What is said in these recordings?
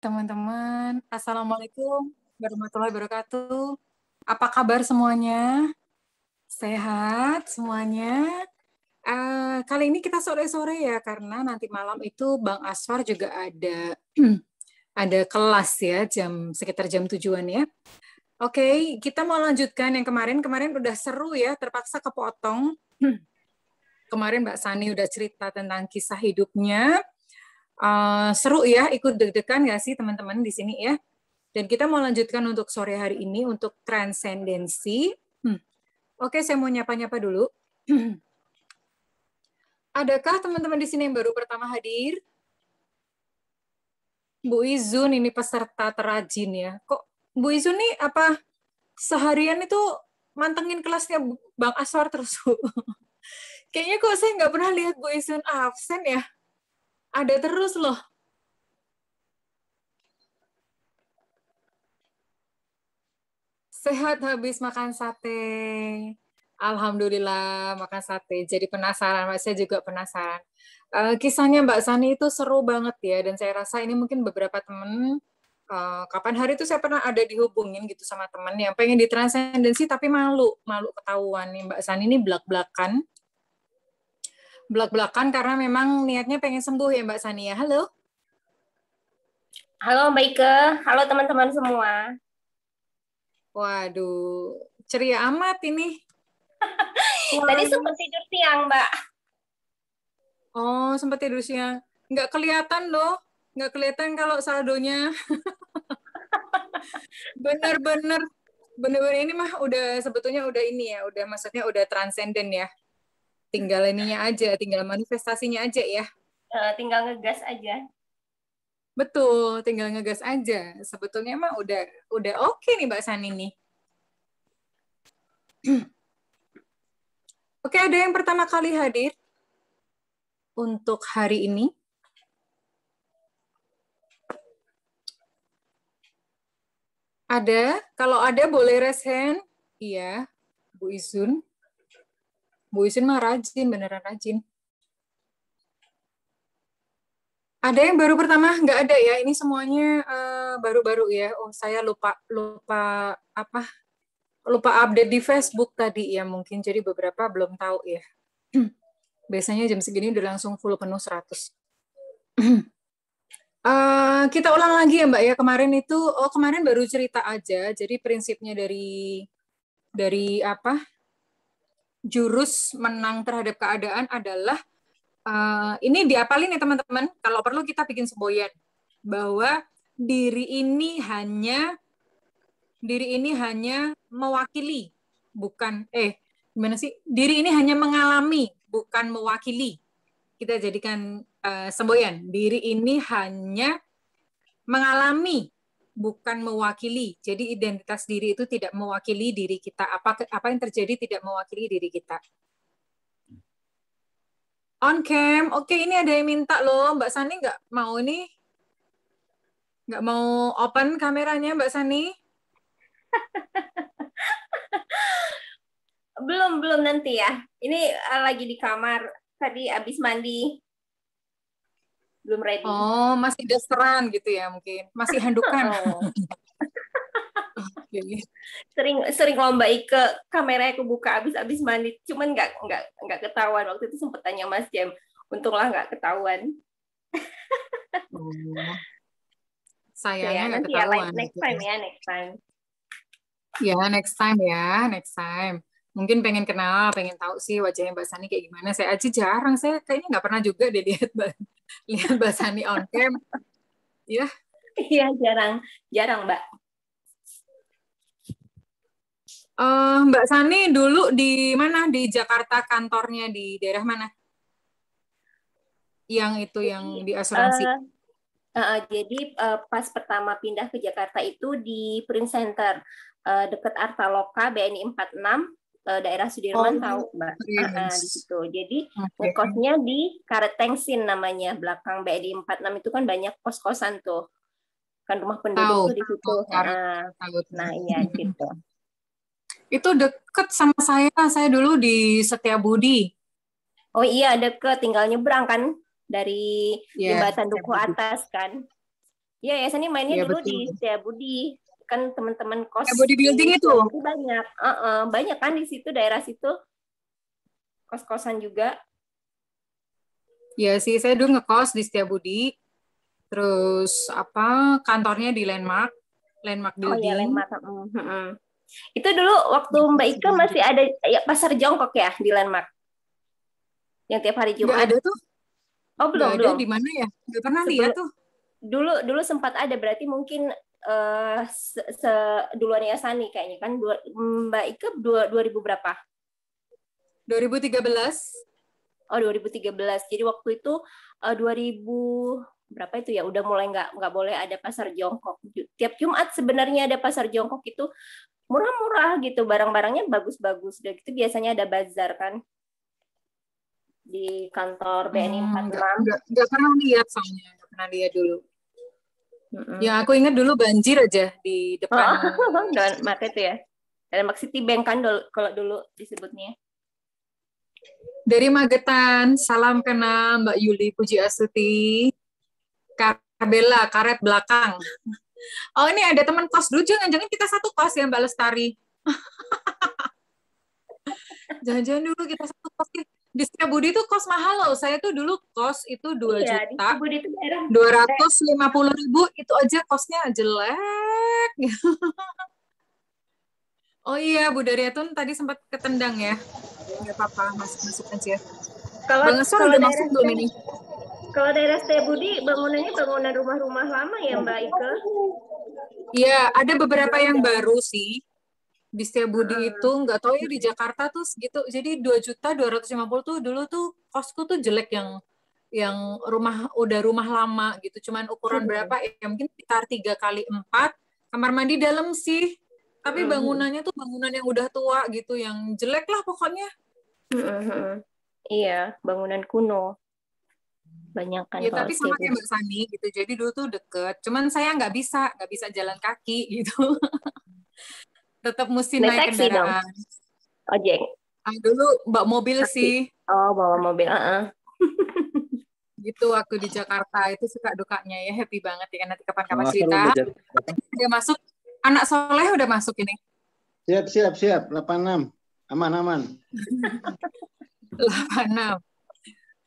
Teman-teman, Assalamualaikum warahmatullahi wabarakatuh. Apa kabar semuanya? Sehat semuanya? Kali ini kita sore-sore ya, karena nanti malam itu Bang Aswar juga ada ada kelas ya, sekitar jam 7-an ya. Oke, kita mau lanjutkan yang kemarin. Kemarin udah seru ya, terpaksa kepotong. Kemarin Mbak Sani udah cerita tentang kisah hidupnya. Seru ya, ikut deg-degan nggak sih teman-teman di sini ya? Dan kita mau lanjutkan untuk sore hari ini untuk transendensi. Oke, saya mau nyapa-nyapa dulu. Adakah teman-teman di sini yang baru pertama hadir? Bu Izun ini peserta terajin ya. Kok Bu Izun nih apa seharian itu mantengin kelasnya Bang Aswar terus? Kayaknya kok saya nggak pernah lihat Bu Izun absen ya. Ada terus loh. Sehat habis makan sate. Alhamdulillah makan sate. Jadi penasaran, saya juga penasaran. Kisahnya Mbak Sani itu seru banget ya, dan saya rasa ini mungkin beberapa temen, kapan hari itu saya pernah ada dihubungin gitu sama temen yang pengen ditransendensi tapi malu ketahuan nih Mbak Sani ini belak-belakan karena memang niatnya pengen sembuh ya Mbak Sani ya. Halo. Halo Mbak Ike, halo teman-teman semua. Waduh, ceria amat ini. Tadi sempat tidur siang, Mbak. Oh, sempat tidur siang. Nggak kelihatan loh. Nggak kelihatan kalau saldonya. Bener-bener ini mah udah sebetulnya udah ini ya, udah maksudnya udah transenden ya. Tinggal ininya aja, tinggal manifestasinya aja ya. Tinggal ngegas aja. Betul, tinggal ngegas aja. Sebetulnya mah udah oke nih Mbak Sani nih. Oke, ada yang pertama kali hadir untuk hari ini. Ada? Kalau ada boleh raise hand. Iya, Bu Izun. Bu Izun mah rajin, beneran rajin. Ada yang baru pertama? Nggak ada ya. Ini semuanya baru-baru ya. Oh, saya lupa update di Facebook tadi ya mungkin. Jadi beberapa belum tahu ya. Biasanya jam segini udah langsung full penuh 100. Kita ulang lagi ya Mbak ya. Kemarin baru cerita aja. Jadi prinsipnya dari jurus menang terhadap keadaan adalah ini diapalin ya teman-teman. Kalau perlu kita bikin semboyan bahwa diri ini hanya mewakili, bukan gimana sih? Diri ini hanya mengalami, bukan mewakili. Kita jadikan semboyan. Diri ini hanya mengalami, bukan mewakili. Jadi identitas diri itu tidak mewakili diri kita. Apa yang terjadi tidak mewakili diri kita. On cam, oke ini ada yang minta loh, Mbak Sani nggak mau open kameranya Mbak Sani? Belum nanti ya. Ini lagi di kamar, tadi habis mandi. Belum ready. Oh, masih dasteran gitu ya mungkin. Masih handukan. Sering lomba Ike, kameranya kebuka habis mandi. Cuman nggak ketahuan. Waktu itu sempat tanya Mas Jem. Untunglah nggak ketahuan. Sayangnya nggak ketahuan. Next time. Ya, next time. Mungkin pengen kenal, pengen tahu sih wajahnya Mbak Sani kayak gimana. Saya aja jarang, saya kayaknya nggak pernah juga deh lihat Mbak Sani on cam. Ya. Iya, jarang Mbak. Mbak Sani dulu di mana? Di Jakarta, kantornya di daerah mana? Yang itu yang di asuransi. Jadi pas pertama pindah ke Jakarta itu di Prince Center, dekat Artaloka, BNI 46, daerah Sudirman, tahu Mbak? Di situ. Jadi ngekosnya di Karet Tengsin namanya, belakang BNI 46 itu kan banyak kos-kosan tuh. Kan rumah penduduk tuh di situ. Nah, iya gitu. Itu deket sama saya dulu di Setiabudi. Oh iya, deket, tinggal nyebrang kan dari jembatan Dukuh atas kan. Iya, Yayasan ini mainnya Iya dulu betul. di Setiabudi. Kan teman-teman kos Kayak di bodybuilding itu. Setiabudi banyak. Banyak kan di situ, daerah situ. Kos-kosan juga. Ya sih, saya dulu ngekos di Setiabudi. Terus apa kantornya di Landmark Oh iya, Building. Landmark. Itu dulu waktu Mbak Ika masih ada ya, pasar jongkok ya di Landmark. Yang tiap hari Nggak Jumat. ada tuh, Oh, nggak belum, ada belum. di mana ya? Nggak pernah lihat Sebelum tuh. dulu sempat ada, berarti mungkin duluan Yasani kayaknya kan. Mbak Ika 2000 berapa? 2013. Oh, 2013. Jadi waktu itu 2000 berapa itu ya, udah mulai nggak boleh ada pasar jongkok. Tiap Jumat sebenarnya ada pasar jongkok, itu murah-murah gitu, barang-barangnya bagus-bagus. Dan itu biasanya ada bazar kan di kantor BNI 46. Nggak pernah lihat soalnya, nggak pernah lihat dulu. Mm-mm. Ya aku ingat dulu banjir aja di depan. Dan maka itu ya. Dan City Bank kan kalau dulu disebutnya. Dari Magetan, salam kenal Mbak Yuli Puji Astuti. Karbela, karet belakang. Oh ini ada teman kos dulu, jangan-jangan kita satu kos ya Mbak Lestari. Jangan-jangan dulu kita satu kos. Di Setiabudi itu kos mahal loh. Saya tuh dulu kos itu 2 Iya, di juta. Cibudi itu daerah. 250.000 itu aja kosnya jelek. Oh iya, Bu Daryatun tadi sempat ketendang ya. Nggak apa-apa, masuk-masuk aja. Kalau Bang Eswar kalau udah daerah masuk belum ini? kalau daerah Setiabudi bangunannya bangunan rumah-rumah lama ya, Mbak Ike? Iya, ada beberapa yang baru sih. Di Setiabudi itu, Mm-mm. nggak tahu ya di Jakarta tuh segitu. Jadi 2.250.000 tuh dulu tuh kosku tuh jelek yang udah rumah lama gitu. Cuman ukuran berapa ya? Mungkin sekitar 3x4. Kamar mandi dalam sih. Tapi Mm-mm. bangunannya tuh bangunan yang udah tua gitu, yang jelek lah pokoknya. Mm-mm. Iya, bangunan kuno. Banyak kan Ya kalau tapi sama kayak Setiabudi. Mbak Sani gitu. Jadi dulu tuh deket. Cuman saya nggak bisa jalan kaki gitu. Tetap mesti Naik naik taksi dong, kendaraan. ojek. Dulu mbak mobil Taksi. sih. Oh, bawa mobil. Gitu waktu di Jakarta itu suka dukanya ya, happy banget ya nanti Bang kapan-kapan Astor cerita. udah datang? Udah masuk, anak soleh udah masuk ini. Siap, siap, siap. 86. Aman, aman. 86.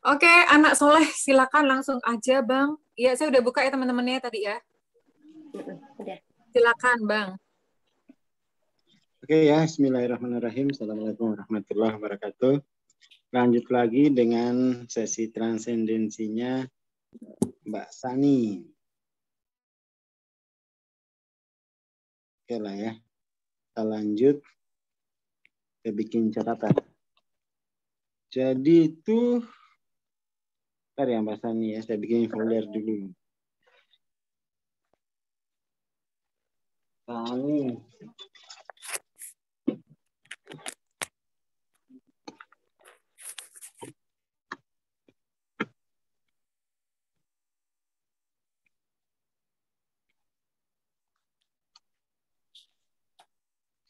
Oke, anak soleh silakan langsung aja Bang. Iya, saya udah buka ya teman-temannya tadi ya. Udah. Silakan Bang. Oke ya, bismillahirrahmanirrahim. Assalamualaikum warahmatullahi wabarakatuh. Lanjut lagi dengan sesi transendensinya Mbak Sani. Oke lah ya. Kita lanjut. Saya bikin catatan. Jadi itu, bentar ya Mbak Sani ya, saya bikin folder dulu. Sani.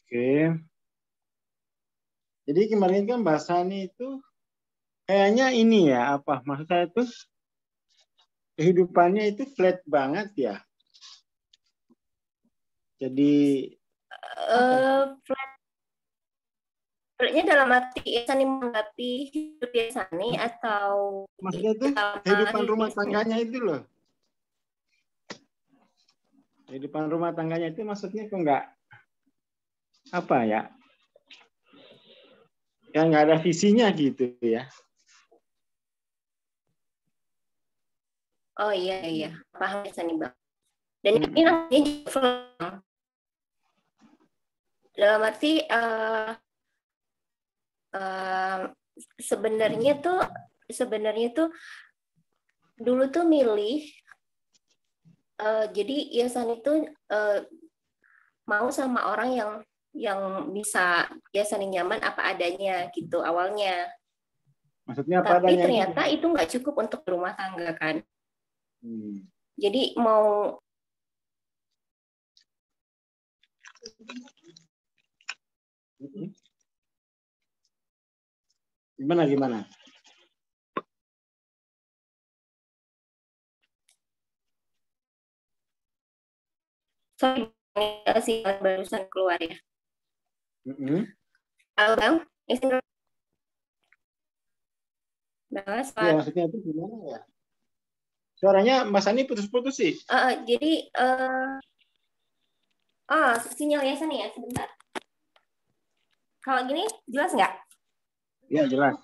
Oke. Jadi kemarin kan Mbak Sani itu kayaknya ini ya, apa maksud saya itu kehidupannya itu flat banget ya. Jadi Flatnya dalam arti Sani menanggapi hidup Sani atau maksudnya itu dalam kehidupan rumah bisnis? tangganya itu loh. Kehidupan rumah tangganya itu maksudnya kok nggak apa ya? Ya nggak ada visinya gitu ya. Oh iya, paham Sani Bang. Dan ini namanya dalam arti sebenarnya tuh dulu tuh milih jadi Yayasan itu mau sama orang yang bisa Yayasan nyaman apa adanya gitu awalnya. Maksudnya apa Tapi adanya ternyata itu nggak cukup untuk rumah tangga kan. Hmm. Jadi mau Gimana? Sorry, sinyal barusan keluar ya. Halo Bang, Ya, maksudnya itu gimana ya? Suaranya Mas Ani putus-putus sih. Jadi sinyal Yayasan ya sebentar. Kalau gini jelas nggak? Ya, jelas.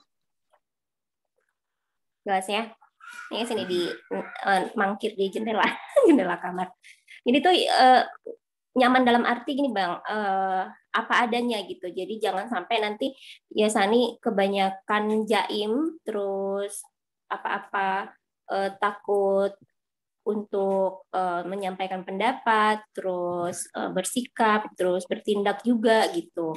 Jelas ya. Ini sini di mangkir di jendela jendela kamar. Jadi tuh nyaman dalam arti gini Bang, apa adanya gitu. Jadi jangan sampai nanti Yasani kebanyakan jaim, terus apa-apa takut untuk menyampaikan pendapat, terus bersikap, terus bertindak juga gitu.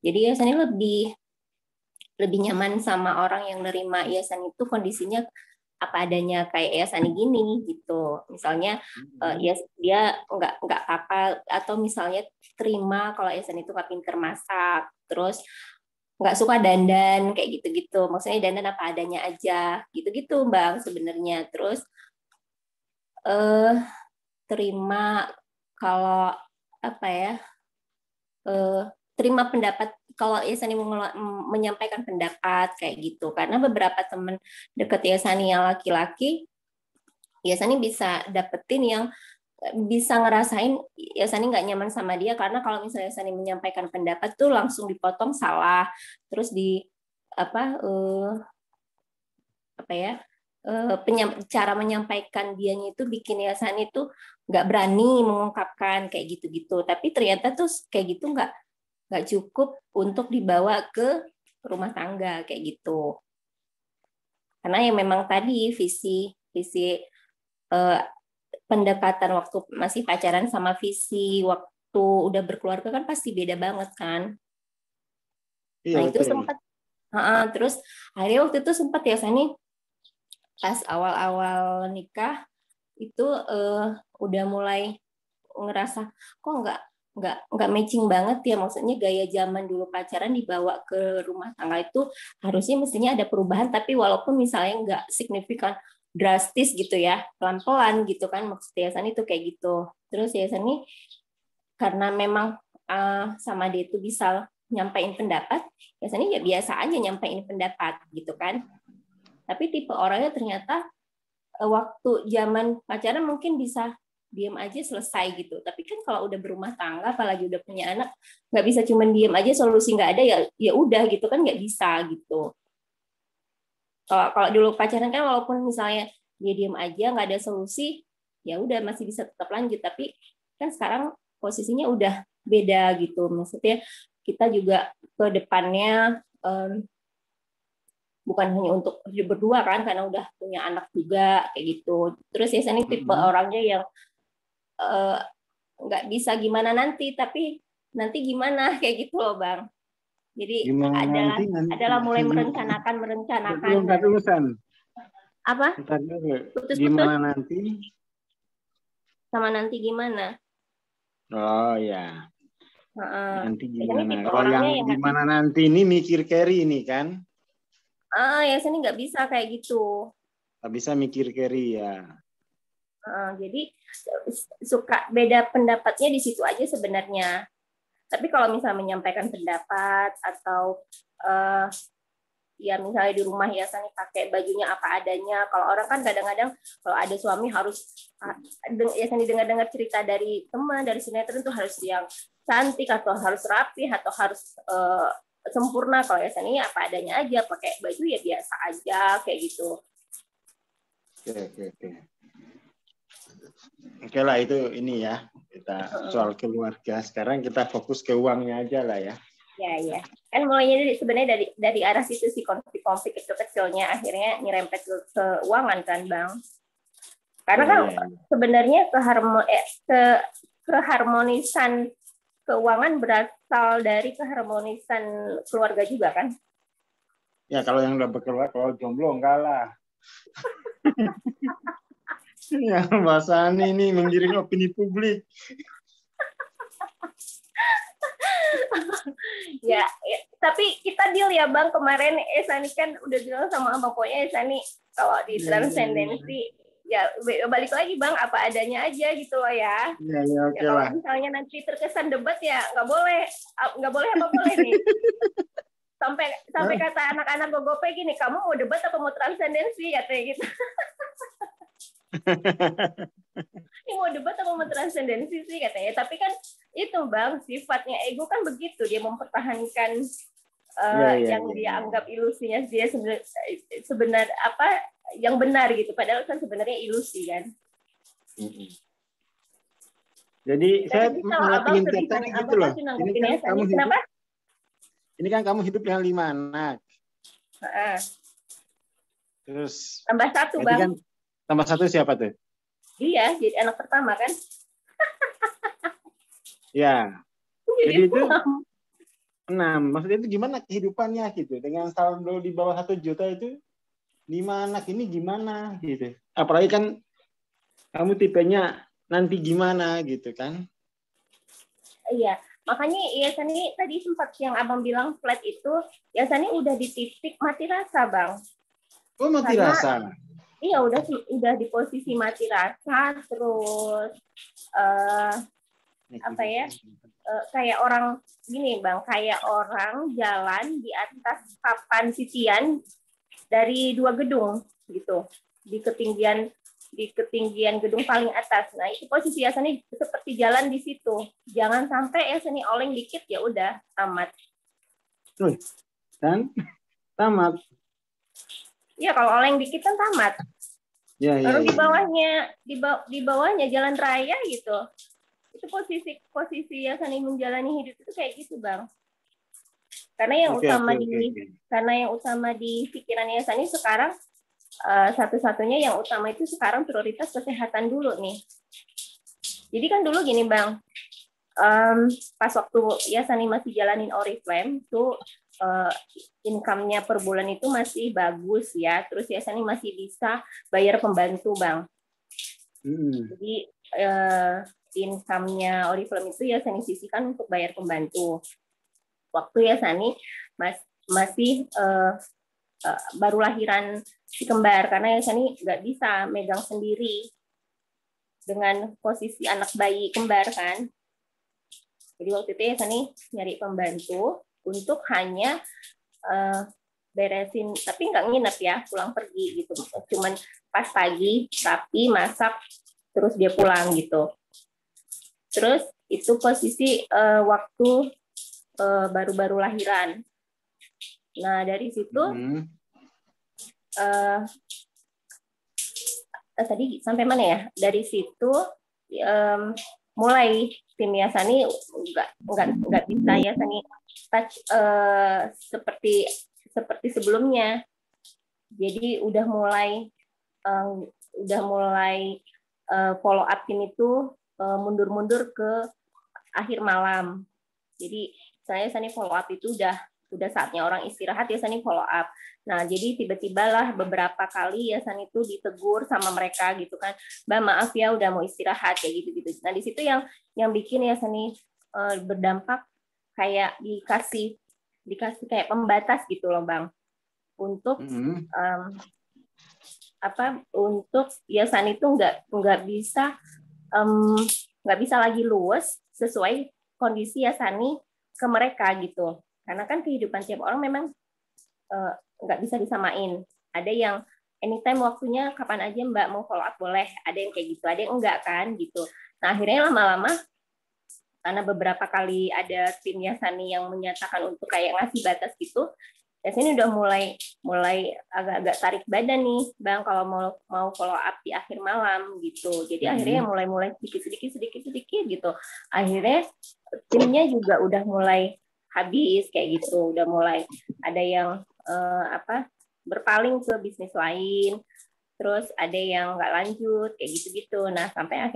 Jadi Yasani lebih nyaman sama orang yang nerima Yayasan itu kondisinya apa adanya kayak Yayasan gini gitu. Misalnya ya dia nggak apa atau misalnya terima kalau Yayasan itu nggak pinter masak, terus nggak suka dandan kayak gitu-gitu. Maksudnya dandan apa adanya aja gitu-gitu Bang sebenarnya. Terus terima kalau apa ya? Terima pendapat kalau Yasani menyampaikan pendapat kayak gitu, karena beberapa teman dekat Yasani yang laki-laki, Yasani bisa dapetin yang bisa ngerasain Yasani nggak nyaman sama dia karena kalau misalnya Yasani menyampaikan pendapat tuh langsung dipotong salah, terus di apa ya cara menyampaikan dianya itu bikin Yasani itu nggak berani mengungkapkan kayak gitu-gitu, tapi ternyata tuh kayak gitu nggak cukup untuk dibawa ke rumah tangga kayak gitu. Karena yang memang tadi visi pendekatan waktu masih pacaran sama visi waktu udah berkeluarga kan pasti beda banget kan. Iya, nah itu sempat terus akhirnya waktu itu sempat ya Sani pas awal-awal nikah itu udah mulai ngerasa kok nggak matching banget ya, maksudnya gaya zaman dulu pacaran dibawa ke rumah tangga itu harusnya mestinya ada perubahan, tapi walaupun misalnya nggak signifikan drastis gitu ya, pelan-pelan gitu kan, maksud Yayasan itu kayak gitu. Terus Yayasan ini karena memang sama dia itu bisa nyampein pendapat, Yayasan ini ya biasa aja nyampein pendapat gitu kan, tapi tipe orangnya ternyata waktu zaman pacaran mungkin bisa diam aja selesai gitu, tapi kan kalau udah berumah tangga apalagi udah punya anak nggak bisa cuma diam aja solusi nggak ada ya udah gitu kan, nggak bisa gitu. Kalau dulu pacaran kan walaupun misalnya dia diam aja nggak ada solusi ya udah masih bisa tetap lanjut, tapi kan sekarang posisinya udah beda gitu, maksudnya kita juga ke depannya bukan hanya untuk hidup berdua kan karena udah punya anak juga kayak gitu. Terus ya ini tipe orangnya yang nggak bisa gimana nanti, tapi nanti gimana kayak gitu loh Bang. Jadi nanti. adalah mulai merencanakan. Belum lulusan. Apa? Putus-putus. Gimana nanti? Sama nanti gimana? Oh ya. Nanti gimana? Kalau yang gimana nanti ini mikir carry ini kan? Ya sini nggak bisa kayak gitu. Nggak bisa mikir carry ya. Jadi suka beda pendapatnya di situ aja sebenarnya. Tapi kalau misalnya menyampaikan pendapat atau ya misalnya di rumah ya Sani pakai bajunya apa adanya. Kalau orang kan kadang-kadang kalau ada suami harus ya Sani dengar-dengar cerita dari teman, dari sinetron tuh harus yang cantik atau harus rapi atau harus sempurna. Kalau ya Sani apa adanya aja, pakai baju ya biasa aja kayak gitu. Oke lah, itu ini ya kita soal keluarga. Sekarang kita fokus ke uangnya aja lah ya. Ya. Kan mulainya sebenarnya dari arah situ sih, konflik itu kecilnya akhirnya nyerempet ke keuangan kan Bang. Karena kan sebenarnya keharmonisan keuangan berasal dari keharmonisan keluarga juga kan. Ya kalau yang udah berkeluarga, kalau jomblo enggak lah. Ya bahasa ini menggiring opini publik. ya, tapi kita deal ya Bang, kemarin Esani kan udah bilang sama Abang pokoknya Esani kalau di transcendensi ya balik lagi Bang, apa adanya aja gitu loh ya. Iya, iya, oke Kalau lah. misalnya nanti terkesan debat ya nggak boleh apa boleh nih. Sampai kata anak-anak Gogope gini, kamu mau debat apa mau transendensi katanya gitu. Ini mau debat apa mau transendensi sih katanya. Tapi kan itu Bang, sifatnya ego kan begitu, dia mempertahankan yang dia anggap ilusinya dia sebenarnya apa yang benar gitu, padahal kan sebenarnya ilusi kan. Jadi saya malah Abang ingin tertarik gitu loh. Ini kan kamu hidup dengan 5 anak. Terus tambah 1 Bang. Kan, tambah 1 siapa tuh? Iya, jadi anak pertama kan. Ya. Jadi itu 6. Maksudnya itu gimana kehidupannya gitu dengan saldo di bawah 1 juta itu 5 anak ini gimana gitu. Apalagi kan kamu tipenya nanti gimana gitu kan. Iya, makanya Sani tadi sempat yang Abang bilang flat itu, Sani udah di titik mati rasa, Bang. Oh, mati rasa. Iya, udah di posisi mati rasa, terus apa ya? Kayak orang gini, Bang, kayak orang jalan di atas papan titian dari 2 gedung gitu. Di ketinggian gedung paling atas. Nah, itu posisi Sani seperti jalan di situ. Jangan sampai Sani oleng dikit ya udah tamat. Dan tamat. Iya, kalau oleng dikit kan tamat. Ya, baru di bawahnya di bawahnya jalan raya gitu. Itu posisi Sani menjalani hidup itu kayak gitu, Bang. Karena yang karena yang utama di pikirannya Sani sekarang satu-satunya yang utama itu sekarang prioritas kesehatan dulu nih. Jadi kan dulu gini Bang, pas waktu Sani masih jalanin Oriflame tuh income-nya per bulan itu masih bagus ya, terus Sani masih bisa bayar pembantu Bang. Jadi income-nya Oriflame itu Sani sisihkan untuk bayar pembantu. Waktu Sani masih baru lahiran si kembar, karena Sani nggak bisa megang sendiri dengan posisi anak bayi kembar kan. Jadi waktu itu Sani nyari pembantu untuk hanya beresin, tapi nggak nginep ya, pulang pergi gitu. Cuman pas pagi, rapi, masak, terus dia pulang gitu. Terus itu posisi waktu baru-baru lahiran. Nah dari situ tadi sampai mana ya? Dari situ mulai tim Sani nggak bisa Sani touch seperti sebelumnya. Jadi udah mulai follow up tim itu mundur-mundur ke akhir malam. Jadi Sani follow up itu udah saatnya orang istirahat Sani follow up. Nah, jadi tiba-tiba lah beberapa kali Sani itu ditegur sama mereka gitu kan. Mbak, maaf ya udah mau istirahat kayak gitu-gitu. Nah, di situ yang bikin Sani berdampak kayak dikasih kayak pembatas gitu loh, Bang. Untuk untuk Sani itu nggak bisa lagi luwes sesuai kondisi Sani ke mereka gitu. Karena kan kehidupan tiap orang memang nggak bisa disamain. Ada yang anytime waktunya kapan aja Mbak mau follow up boleh. Ada yang kayak gitu, ada yang enggak kan gitu. Nah akhirnya lama-lama karena beberapa kali ada tim Sani yang menyatakan untuk kayak ngasih batas gitu, Sani udah mulai agak-agak tarik badan nih Bang kalau mau follow up di akhir malam gitu. Jadi akhirnya mulai sedikit gitu. Akhirnya timnya juga udah mulai habis kayak gitu, udah mulai ada yang berpaling ke bisnis lain, terus ada yang nggak lanjut kayak gitu. Nah sampai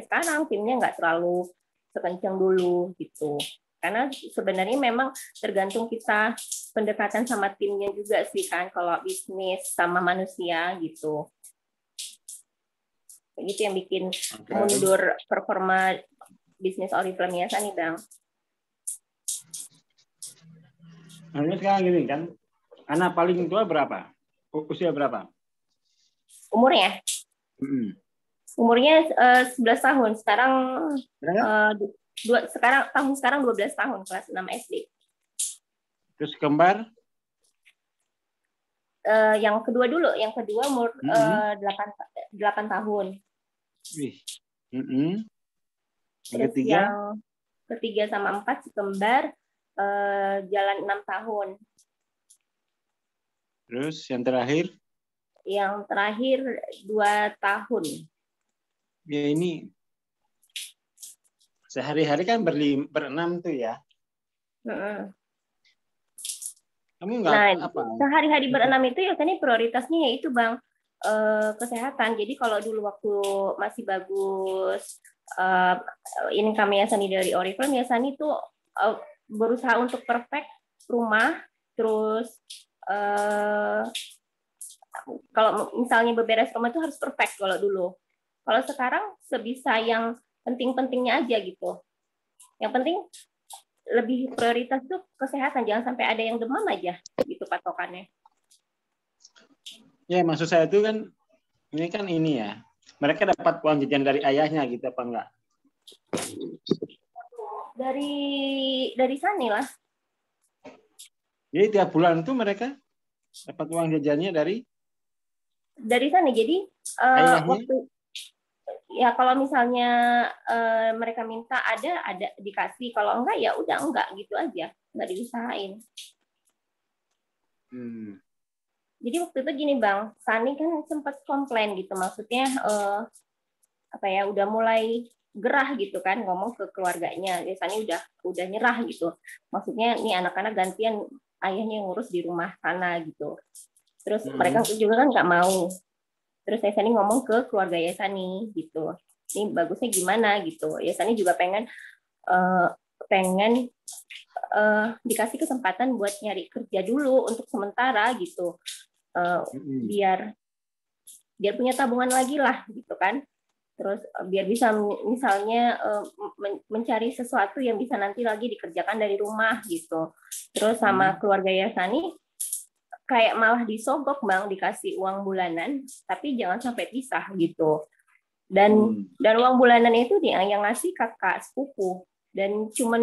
sekarang timnya nggak terlalu sekencang dulu gitu, karena sebenarnya memang tergantung kita pendekatan sama timnya juga sih kan, kalau bisnis sama manusia gitu. Kayak gitu yang bikin mundur performa bisnis Oriflame Sani Bang. Nah, sekarang gini kan, anak paling tua berapa? Usia berapa? Umurnya? Umurnya 11 tahun. Sekarang sekarang 12 tahun, kelas 6 SD. Terus kembar? Yang kedua dulu, yang kedua umur 8 tahun. Wih. Terus yang ketiga sama 4 si kembar jalan 6 tahun. Terus yang terakhir? Yang terakhir 2 tahun. Ya ini sehari-hari kan berenam tuh ya. Kamu nggak apa? Sehari-hari berenam itu ya kan prioritasnya yaitu Bang kesehatan. Jadi kalau dulu waktu masih bagus income Yasani dari Oriflame, Yasani tuh berusaha untuk perfect rumah, terus kalau misalnya beberes rumah itu harus perfect kalau dulu. Kalau sekarang sebisa yang penting-pentingnya aja gitu. Yang penting lebih prioritas tuh kesehatan, jangan sampai ada yang demam aja gitu patokannya. Ya maksud saya itu kan ini ya. Mereka dapat uang jajan dari ayahnya gitu apa enggak? Dari Sani lah. Jadi tiap bulan itu mereka dapat uang jajannya dari Sani. Jadi waktu ya kalau misalnya mereka minta ada dikasih, kalau enggak ya udah enggak gitu aja, enggak diusahain. Jadi waktu itu gini Bang, Sani kan sempat komplain gitu, maksudnya udah mulai gerah gitu kan ngomong ke keluarganya, ya Sani udah nyerah gitu, maksudnya nih anak-anak gantian ayahnya yang ngurus di rumah sana gitu. Terus mereka juga kan nggak mau. Terus Yasani ngomong ke keluarga Yasani gitu, ini bagusnya gimana gitu. Yasani juga pengen dikasih kesempatan buat nyari kerja dulu untuk sementara gitu, biar punya tabungan lagi lah gitu kan. Terus biar bisa misalnya mencari sesuatu yang bisa nanti lagi dikerjakan dari rumah gitu. Terus sama keluarga Yasani kayak malah disogok Bang, dikasih uang bulanan, tapi jangan sampai pisah gitu. Dan uang bulanan itu dia yang ngasih kakak sepupu. Dan cuman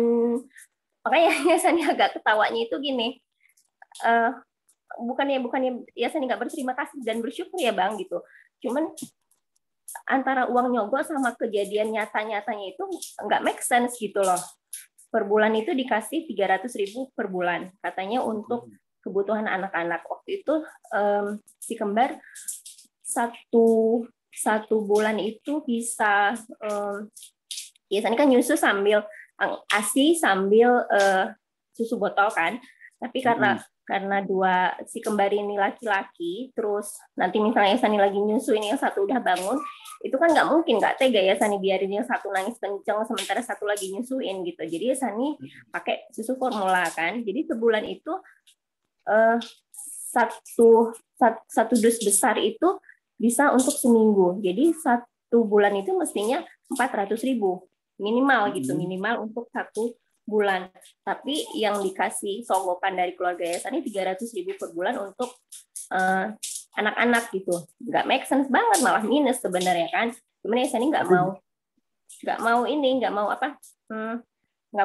makanya Yasani agak ketawanya itu gini, bukannya Yasani nggak berterima kasih dan bersyukur ya Bang gitu. Cuman antara uang nyogok sama kejadian nyata-nyatanya itu nggak make sense gitu loh. Per bulan itu dikasih 300.000 per bulan, katanya untuk kebutuhan anak-anak. Waktu itu si kembar satu bulan itu bisa biasanya kan nyusu sambil ASI sambil susu botol kan, tapi karena si kembar ini laki-laki, terus nanti misalnya Sani lagi nyusu, ini yang satu udah bangun, itu kan nggak mungkin, nggak tega ya Sani biarin yang satu nangis kenceng sementara satu lagi nyusuin gitu. Jadi Sani pakai susu formula kan. Jadi sebulan itu satu dus besar itu bisa untuk seminggu. Jadi satu bulan itu mestinya 400.000 minimal gitu, minimal untuk satu bulan. Tapi yang dikasih sogokan dari keluarga Yasani 300.000 per bulan untuk anak-anak gitu. Nggak make sense banget, malah minus sebenarnya kan. Cuman Yasani nggak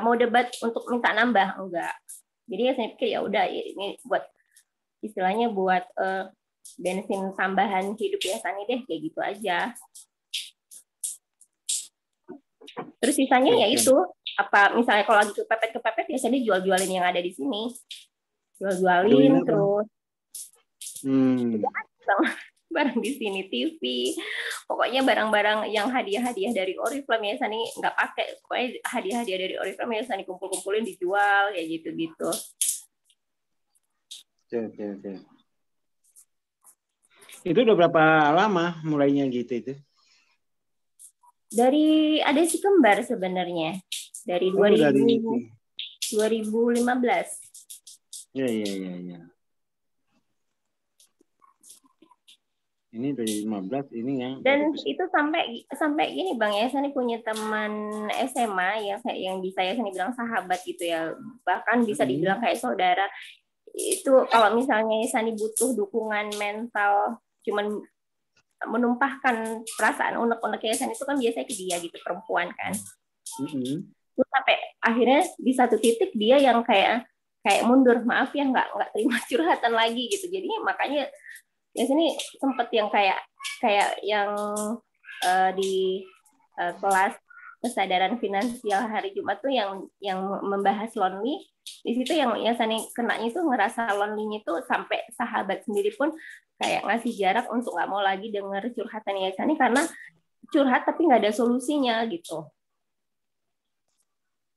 mau debat untuk minta nambah, enggak. Jadi Yasani pikir ya udah ini buat istilahnya buat bensin tambahan hidup Yasani deh, kayak gitu aja. Terus sisanya ya itu misalnya kalau lagi kepepet biasanya jual-jualin yang ada di sini, jual-jualin terus barang di sini, TV, pokoknya barang-barang yang hadiah-hadiah dari Oriflame Yasani nggak pakai, pokoknya hadiah-hadiah dari Oriflame Yasani kumpul-kumpulin dijual ya gitu-gitu. Oke. Itu udah berapa lama mulainya gitu itu? Dari ada si kembar sebenarnya. Dari 2015. Ya. Ini 2015 ini yang. Dan itu sampai gini Bang ya, Sani punya teman SMA yang bisa ya Sani bilang sahabat gitu ya. Bahkan bisa dibilang kayak saudara. Itu kalau misalnya Sani butuh dukungan mental, cuman menumpahkan perasaan unek-unek yayasan itu kan biasanya ke dia gitu, perempuan kan. Terus sampai akhirnya di satu titik dia yang kayak mundur, maaf ya nggak terima curhatan lagi gitu. Jadi makanya ya sini sempet yang kayak yang di kelas kesadaran finansial hari Jumat tuh yang membahas lonely. Di situ yang Sani kenanya itu ngerasa lonely-nya itu sampai sahabat sendiri pun kayak ngasih jarak untuk nggak mau lagi denger curhatan Sani karena curhat tapi nggak ada solusinya gitu.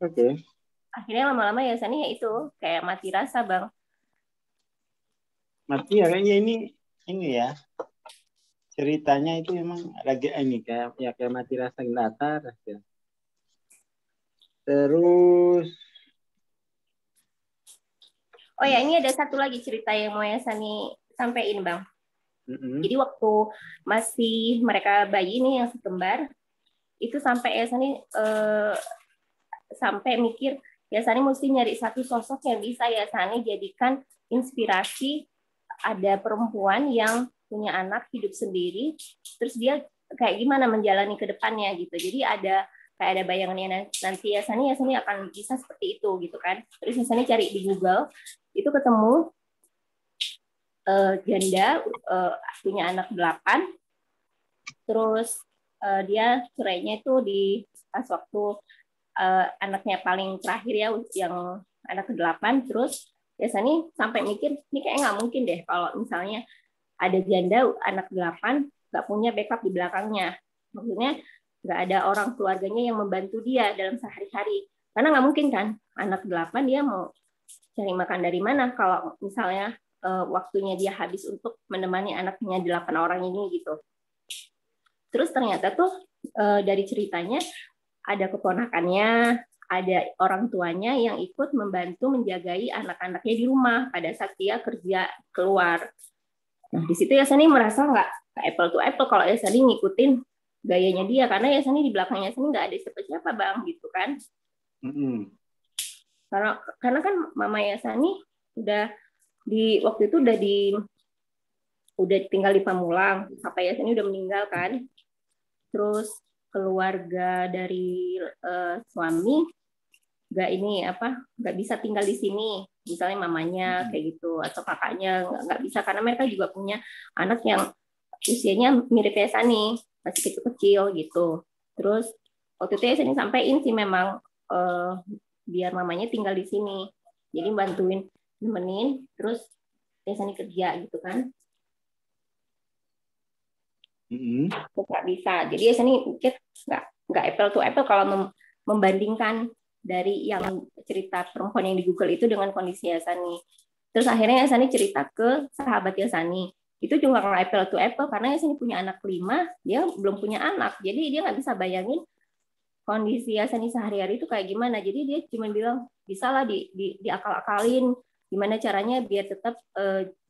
Oke. Akhirnya lama-lama Sani ya itu kayak mati rasa, Bang. Mati ya, kayaknya ini ya. Ceritanya itu memang lagi ini kayak mati rasa datar ya. Terus oh ya, ini ada satu lagi cerita yang mau Sani sampaikan, Bang. Jadi waktu masih mereka bayi nih yang sekembar, itu sampai Sani sampai mikir Sani mesti nyari satu sosok yang bisa Sani jadikan inspirasi. Ada perempuan yang punya anak hidup sendiri, terus dia kayak gimana menjalani ke depannya gitu. Jadi kayak ada bayangannya nanti Sani akan bisa seperti itu gitu kan. Terus Sani cari di Google, itu ketemu janda punya anak 8, terus dia cerainya itu di pas waktu anaknya paling terakhir ya, yang anak ke-8. Terus Sani sampai mikir, ini kayak nggak mungkin deh kalau misalnya ada janda anak 8 nggak punya backup di belakangnya. Maksudnya nggak ada orang keluarganya yang membantu dia dalam sehari-hari. Karena nggak mungkin kan, anak 8 dia mau cari makan dari mana kalau misalnya waktunya dia habis untuk menemani anaknya 8 orang ini gitu. Terus ternyata tuh dari ceritanya ada keponakannya, ada orang tuanya yang ikut membantu menjagai anak-anaknya di rumah pada saat dia kerja keluar. Nah, di situ Sani merasa nggak apple to apple kalau Sani ngikutin gayanya dia, karena Sani di belakangnya Sani nggak ada siapa-siapa, Bang, gitu kan. Karena kan mama Sani udah waktu itu udah tinggal di Pamulang, sampai Sani udah meninggal kan. Terus keluarga dari suami nggak bisa tinggal di sini, misalnya mamanya kayak gitu atau kakaknya nggak bisa karena mereka juga punya anak yang usianya mirip Sani, masih kecil-kecil gitu. Terus waktu itu Sani sampein sih memang biar mamanya tinggal di sini, jadi bantuin nemenin, terus Sani kerja gitu kan. Nggak bisa, jadi Sani mikir nggak apple to apple kalau membandingkan dari yang cerita perempuan yang di Google itu dengan kondisi Sani. Terus akhirnya Sani cerita ke sahabat Sani, itu juga nggak apple to apple karena Sani punya anak 5, dia belum punya anak, jadi dia nggak bisa bayangin kondisi Sani sehari-hari itu kayak gimana. Jadi dia cuma bilang bisa lah diakal-akalin gimana caranya biar tetap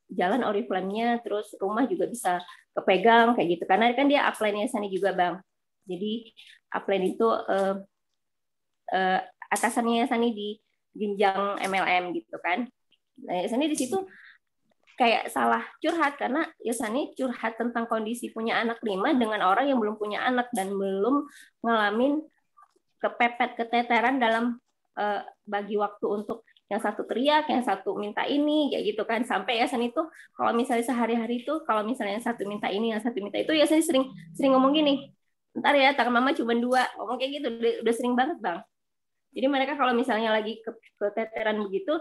jalan Oriflame-nya, terus rumah juga bisa kepegang kayak gitu. Karena kan dia upline Sani juga, Bang. Jadi upline itu atasannya Sani di jenjang MLM gitu kan. Nah, Sani di situ kayak salah curhat karena Sani curhat tentang kondisi punya anak 5 dengan orang yang belum punya anak dan belum ngalamin kepepet keteteran dalam bagi waktu untuk yang satu teriak, yang satu minta ini, kayak gitu kan. Sampai Sani tuh kalau misalnya sehari-hari itu kalau misalnya yang satu minta ini, yang satu minta itu, Sani sering ngomong gini, ntar ya tangan mama cuma 2, ngomong kayak gitu udah sering banget, Bang. Jadi mereka kalau misalnya lagi keteteran begitu,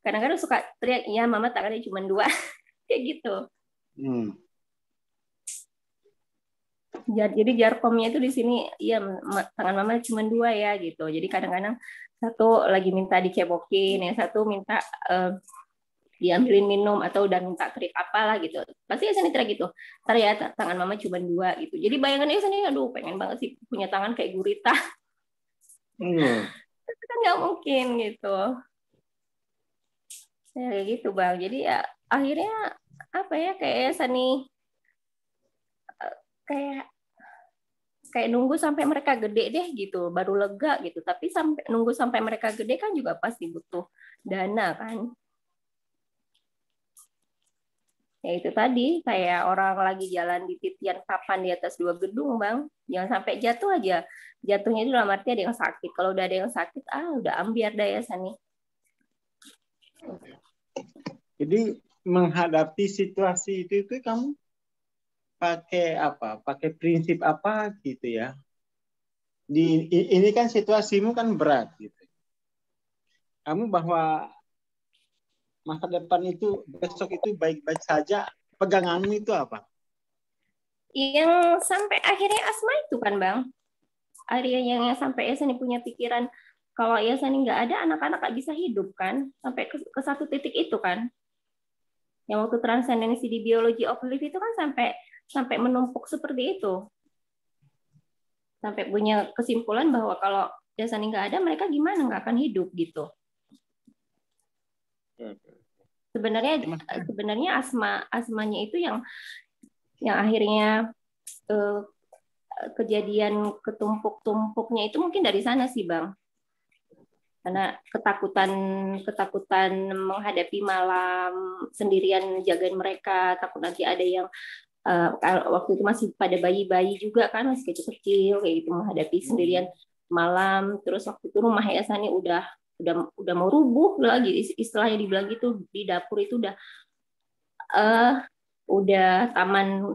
kadang-kadang suka teriak, iya mama tangannya cuma 2, kayak gitu. Jadi jarkomnya itu di sini, iya tangan mama cuma 2 ya gitu. Jadi kadang-kadang satu lagi minta dicebokin, yang satu minta diambilin minum atau udah minta trik apalah gitu. Pasti Sani teriak gitu. Ntar ya tangan mama cuma 2 gitu. Jadi bayangannya Sani, aduh pengen banget sih punya tangan kayak gurita. Itu kan nggak mungkin gitu. Ya kayak gitu, Bang. Jadi ya akhirnya apa ya, kayak Sani kayak nunggu sampai mereka gede deh gitu baru lega gitu. Tapi nunggu sampai mereka gede kan juga pasti butuh dana kan. Ya itu tadi, kayak orang lagi jalan di titian papan di atas 2 gedung, Bang. Jangan sampai jatuh aja. Jatuhnya itu dalam arti ada yang sakit. Kalau udah ada yang sakit, udah ambiar dah ya, Sani. Jadi menghadapi situasi itu kamu pakai apa? Pakai prinsip apa gitu ya? Ini kan situasimu kan berat gitu. Kamu bahwa masa depan itu besok itu baik-baik saja, peganganmu itu apa? Yang sampai akhirnya asma itu kan, Bang. Akhirnya yang sampai Yasani punya pikiran kalau Yasani nggak ada, anak-anak nggak bisa hidup kan, sampai ke satu titik itu kan. Yang waktu transendensi di biology of life itu kan sampai menumpuk seperti itu. Sampai punya kesimpulan bahwa kalau Yasani nggak ada, mereka gimana, nggak akan hidup gitu. Sebenarnya asmanya itu yang akhirnya kejadian ketumpuk-tumpuknya itu mungkin dari sana sih, Bang. Karena ketakutan menghadapi malam sendirian jagain mereka, takut nanti ada yang waktu itu masih pada bayi-bayi juga kan, masih kecil-kecil kayak gitu, menghadapi sendirian malam. Terus waktu itu rumah Yasani udah mau rubuh lagi, istilahnya dibilang gitu, di dapur itu udah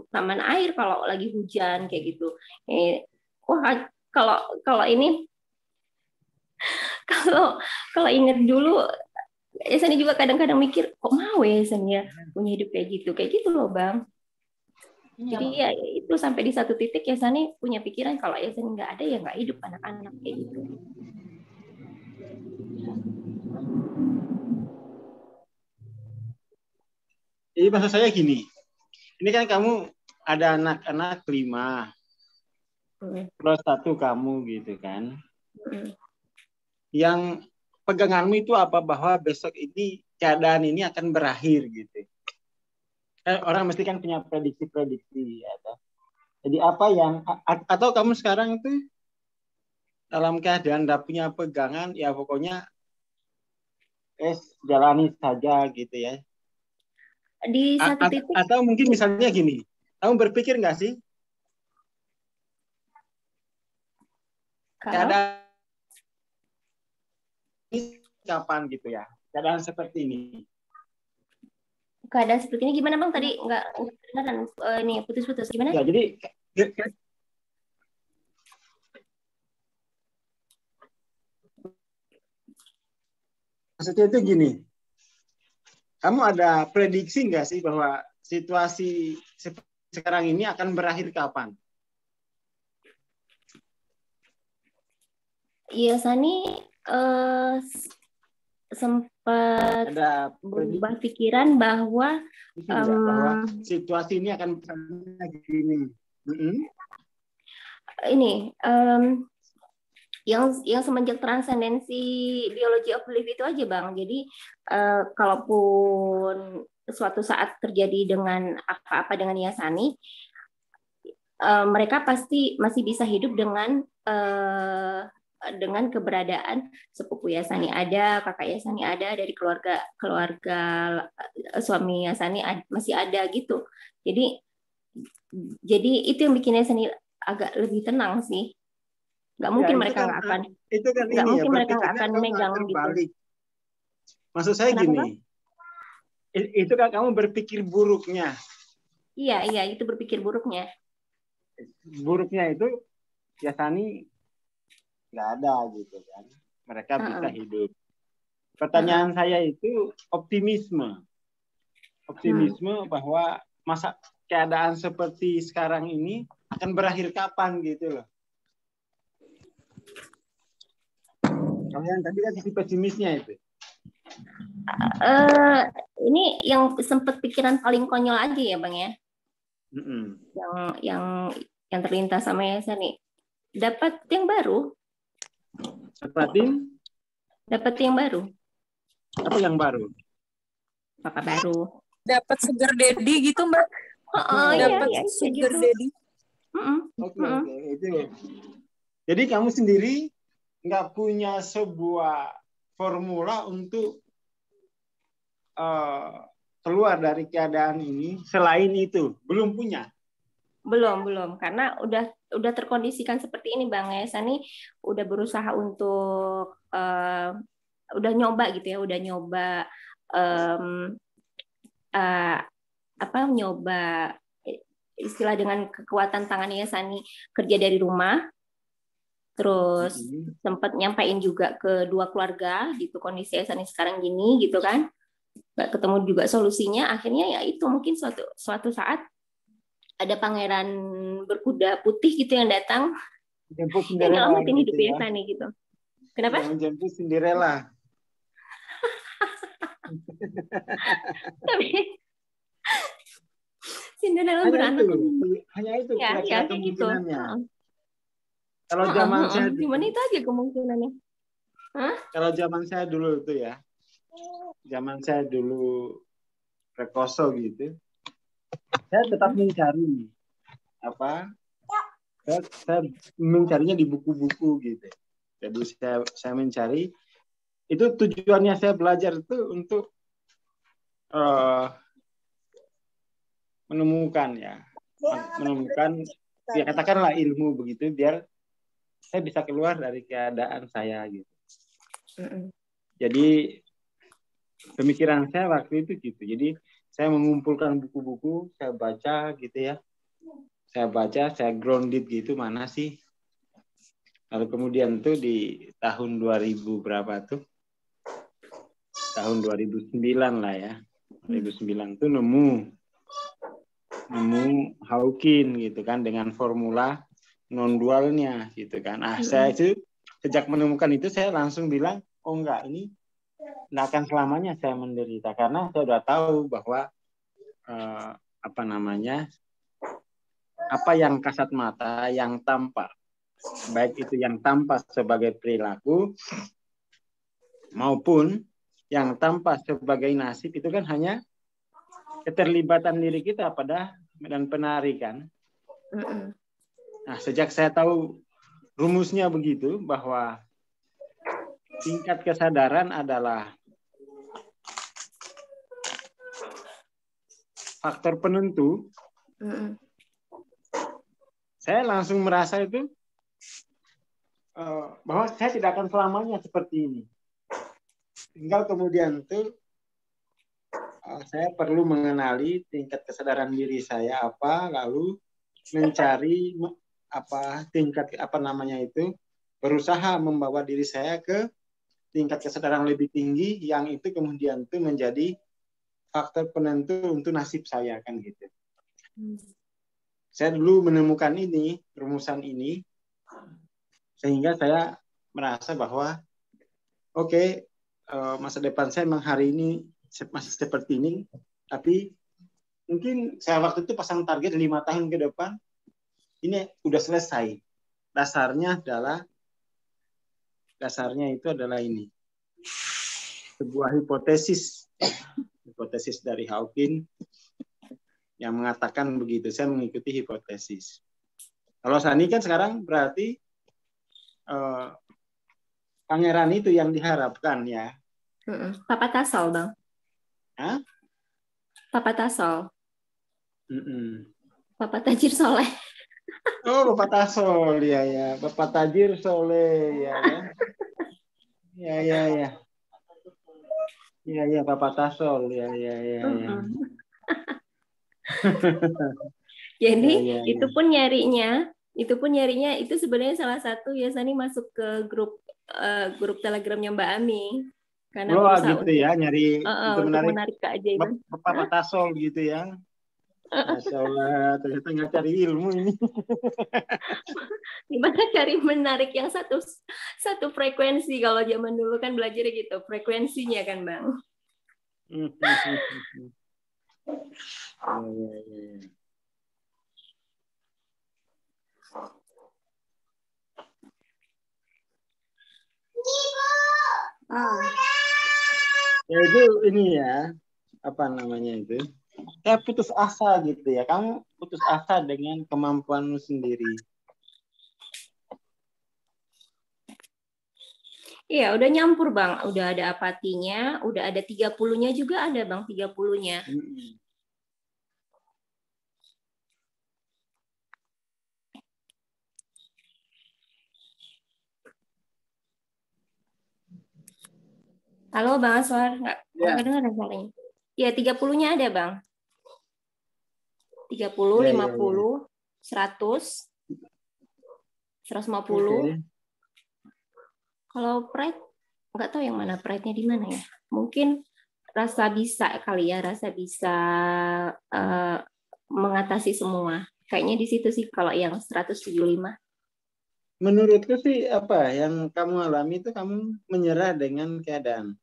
taman air kalau lagi hujan kayak gitu. Wah, kalau ini kalau inget dulu, Yasani juga kadang-kadang mikir, kok mau ya Yasani ya punya hidup kayak gitu loh, Bang. Jadi ya itu sampai di satu titik Yasani punya pikiran kalau Yasani nggak ada ya nggak hidup anak-anak kayak gitu. Jadi maksud saya gini, ini kan kamu ada anak-anak 5, plus 1 kamu gitu kan. Yang peganganmu itu apa bahwa besok ini keadaan ini akan berakhir gitu. Orang mesti kan punya prediksi-prediksi ya. Jadi apa yang atau kamu sekarang itu dalam keadaan tidak punya pegangan ya pokoknya jalani saja gitu ya. Di satu titik atau mungkin misalnya gini, kamu berpikir nggak sih keadaan ini kapan gitu ya, keadaan seperti ini gimana, Bang? Tadi nggak kedengaran, ini putus-putus gimana? Ya, jadi maksudnya itu gini, kamu ada prediksi nggak sih bahwa situasi sekarang ini akan berakhir kapan? Iya, Sani sempat berubah pikiran bahwa situasi ini akan begini. Ini yang semenjak transendensi biology of life itu aja, Bang. Jadi kalaupun suatu saat terjadi dengan apa-apa dengan Yasani, mereka pasti masih bisa hidup dengan keberadaan sepupu Yasani ada, kakak Yasani ada, dari keluarga suami Yasani masih ada gitu. Jadi itu yang bikin Yasani agak lebih tenang sih. Nggak mungkin mereka nggak akan. Itu kan nggak mungkin mereka nggak akan megang gitu. Maksud saya gini, itu kan kamu berpikir buruknya. Iya itu berpikir buruknya. Buruknya itu Yasani nggak ada gitu kan, mereka bisa hidup. Pertanyaan saya itu optimisme bahwa masa keadaan seperti sekarang ini akan berakhir kapan gitu loh. Kalau yang tadi kan sisi pesimisnya itu. Ini yang sempat pikiran paling konyol aja ya, Bang ya. Yang terlintas sama Yasani. Dapat yang baru. Dapat yang baru. Apa yang baru? Apa baru? Dapat sugar daddy gitu, Mbak. Dapat sugar daddy. Oke. Itu. Jadi kamu sendiri nggak punya sebuah formula untuk keluar dari keadaan ini selain itu? Belum punya? Belum, karena udah terkondisikan seperti ini Bang Yayasan nih udah berusaha untuk udah nyoba gitu ya, udah nyoba em, nyoba istilah dengan kekuatan tangan Yayasan nih kerja dari rumah, terus sempat nyampain juga ke dua keluarga gitu kondisi Yayasan nih sekarang gini gitu kan, nggak ketemu juga solusinya, akhirnya ya itu mungkin suatu saat ada pangeran berkuda putih gitu yang datang Jemput yang Cinderella nyelamatin hidup gitu ya. Yesani gitu. Kenapa? Yang menjemput Cinderella. Tapi Cinderella Hanya beranak. itu Ya, kira-kira kayak gitu. kemungkinannya. Kalau zaman saya Gimana itu aja kemungkinannya. Kalau zaman saya dulu itu ya, zaman saya dulu rekoso gitu, saya tetap mencari apa? Saya mencarinya di buku-buku gitu. Jadi saya mencari itu tujuannya saya belajar itu untuk menemukan ya katakanlah ilmu begitu biar saya bisa keluar dari keadaan saya gitu. Jadi pemikiran saya waktu itu gitu. Jadi saya mengumpulkan buku-buku, saya baca gitu ya. Saya grounded gitu mana sih. Lalu kemudian tuh di tahun 2000 berapa tuh? Tahun 2009 lah ya. 2009 tuh nemu Hawking gitu kan dengan formula non dualnya gitu kan. Saya itu sejak menemukan itu saya langsung bilang, oh enggak, ini enggak akan selamanya saya menderita karena saya sudah tahu bahwa apa yang kasat mata, yang tampak, baik itu yang tampak sebagai perilaku maupun yang tampak sebagai nasib itu kan hanya keterlibatan diri kita pada medan penari kan. Nah, sejak saya tahu rumusnya begitu bahwa tingkat kesadaran adalah faktor penentu, saya langsung merasa itu bahwa saya tidak akan selamanya seperti ini. Tinggal kemudian itu saya perlu mengenali tingkat kesadaran diri saya apa, lalu mencari tingkat berusaha membawa diri saya ke tingkat kesadaran lebih tinggi yang itu kemudian itu menjadi faktor penentu untuk nasib saya kan gitu. Saya dulu menemukan rumusan ini sehingga saya merasa bahwa oke, masa depan saya memang hari ini masih seperti ini, tapi mungkin saya waktu itu pasang target 5 tahun ke depan ini udah selesai. Dasarnya itu adalah ini. Sebuah hipotesis dari Hawking yang mengatakan begitu. Saya mengikuti hipotesis. Kalau Sani kan sekarang berarti pangeran itu yang diharapkan ya. Papa Tasol, Bang. Hah? Papa Tasol. Papa Tajir Soleh. Oh, Bapak Tasol, ya. Bapak Tajir Soleh, ya. Ya. Iya, Bapak Tasol, ya. Jadi itu pun nyarinya itu sebenarnya salah satu Yasani masuk ke grup Telegramnya Mbak Ami karena berusaha gitu ya, nyari untuk menarik keajaiban. Bapak Tasol gitu ya. Masya Allah, ternyata nggak cari ilmu ini. Gimana cari menarik yang satu frekuensi? Kalau zaman dulu kan belajar gitu, frekuensinya kan, Bang. Ya itu ini ya, apa namanya itu? Kayak putus asa gitu ya. Kamu putus asa dengan kemampuanmu sendiri. Iya, udah nyampur Bang. Udah ada apatinya, udah ada 30-nya juga ada Bang, 30-nya. Halo Bang Aswar, nggak kedengaran suaranya. Ya, 30-nya ada Bang. 30, Ya, 50, 100, 150. Oke. Kalau pride, nggak tahu yang mana pride-nya di mana ya. Mungkin rasa bisa kali ya, rasa bisa eh, mengatasi semua. Kayaknya di situ sih kalau yang 175. Menurutku sih apa yang kamu alami itu kamu menyerah dengan keadaan.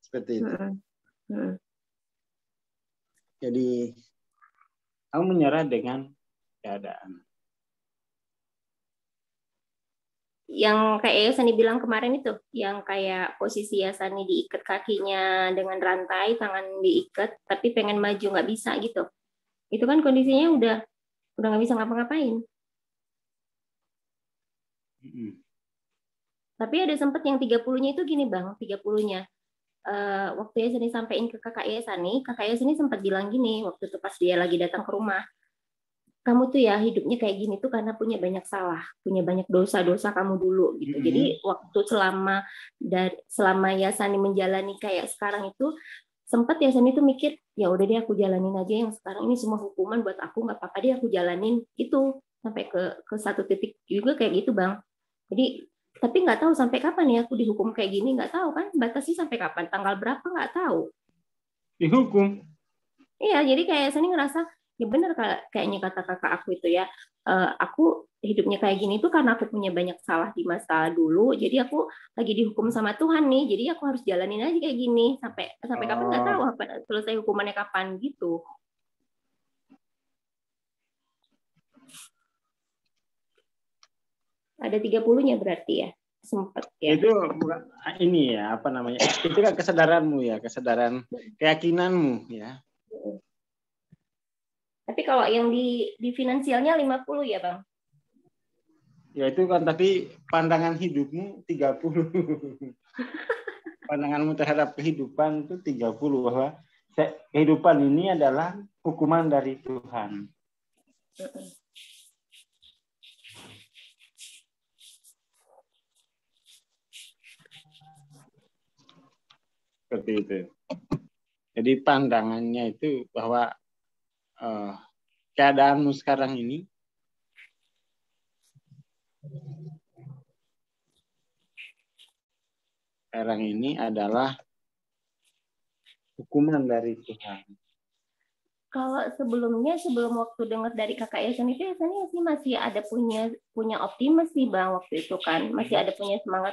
Seperti itu. Jadi kamu menyerah dengan keadaan. Yang kayak Yasani bilang kemarin itu, yang kayak posisi Yasani diikat kakinya dengan rantai, tangan diikat, tapi pengen maju nggak bisa gitu. Itu kan kondisinya udah nggak bisa ngapa-ngapain. Tapi ada sempat yang 30-nya itu gini Bang, 30-nya. Waktu Yasani sampein ke kakak Yasani sempat bilang gini, waktu itu pas dia lagi datang ke rumah, kamu tuh ya hidupnya kayak gini tuh karena punya banyak salah, punya banyak dosa-dosa kamu dulu gitu. Jadi waktu selama Yasani menjalani kayak sekarang itu sempat Yasani tuh mikir ya udah deh aku jalanin aja yang sekarang ini semua hukuman buat aku nggak apa-apa deh aku jalanin itu sampai ke satu titik juga kayak gitu Bang. Jadi tapi nggak tahu sampai kapan ya aku dihukum kayak gini nggak tahu kan batasnya sampai kapan tanggal berapa nggak tahu. Dihukum. Iya, jadi kayak Sani ngerasa ya benar kayaknya kata kakak aku itu ya. Aku hidupnya kayak gini tuh karena aku punya banyak salah di masa dulu. Jadi aku lagi dihukum sama Tuhan nih. Jadi aku harus jalanin aja kayak gini sampai sampai kapan nggak tahu apa selesai hukumannya kapan gitu. Ada 30-nya berarti ya. Sempat ya. Itu ini ya apa namanya? Itu kan kesadaranmu ya, kesadaran keyakinanmu ya. Tapi kalau yang di finansialnya 50 ya, Bang? Ya itu kan tapi pandangan hidupmu 30. Pandanganmu terhadap kehidupan itu 30 bahwa kehidupan ini adalah hukuman dari Tuhan. Seperti itu. Jadi pandangannya itu bahwa keadaanmu sekarang ini adalah hukuman dari Tuhan. Kalau sebelum waktu dengar dari kakak Yasin itu Yasin sih masih ada punya optimis sih Bang waktu itu kan masih ada punya semangat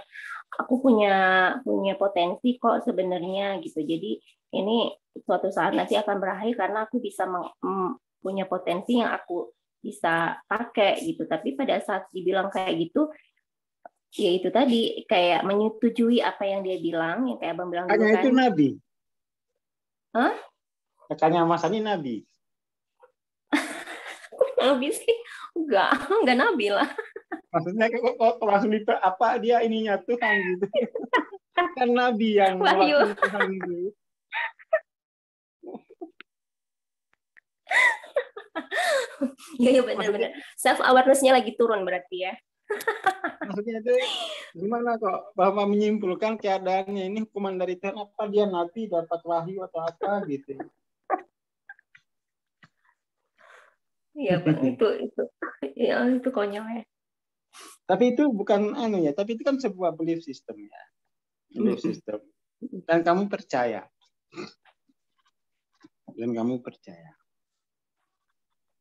aku punya potensi kok sebenarnya gitu jadi ini suatu saat nanti akan berakhir karena aku bisa punya potensi yang aku bisa pakai gitu tapi pada saat dibilang kayak gitu ya itu tadi kayak menyetujui apa yang dia bilang yang kayak Abang bilang dulu Hanya kan itu Nabi. Hah? Kakaknya Mas Ani Nabi. Nabi sih enggak Nabi lah. Maksudnya kok langsung apa dia ininya Tuhan gitu. Kan Nabi yang mewakili Tuhan gitu. Iya benar-benar. Self awareness-nya lagi turun berarti ya. Maksudnya itu gimana kok bahwa menyimpulkan keadaannya ini hukuman dari Tuhan apa dia Nabi dapat wahyu atau apa gitu. Iya Bang, itu ya itu konyol ya. Tapi itu bukan ya, tapi itu kan sebuah belief system ya. Belief system. Dan kamu percaya.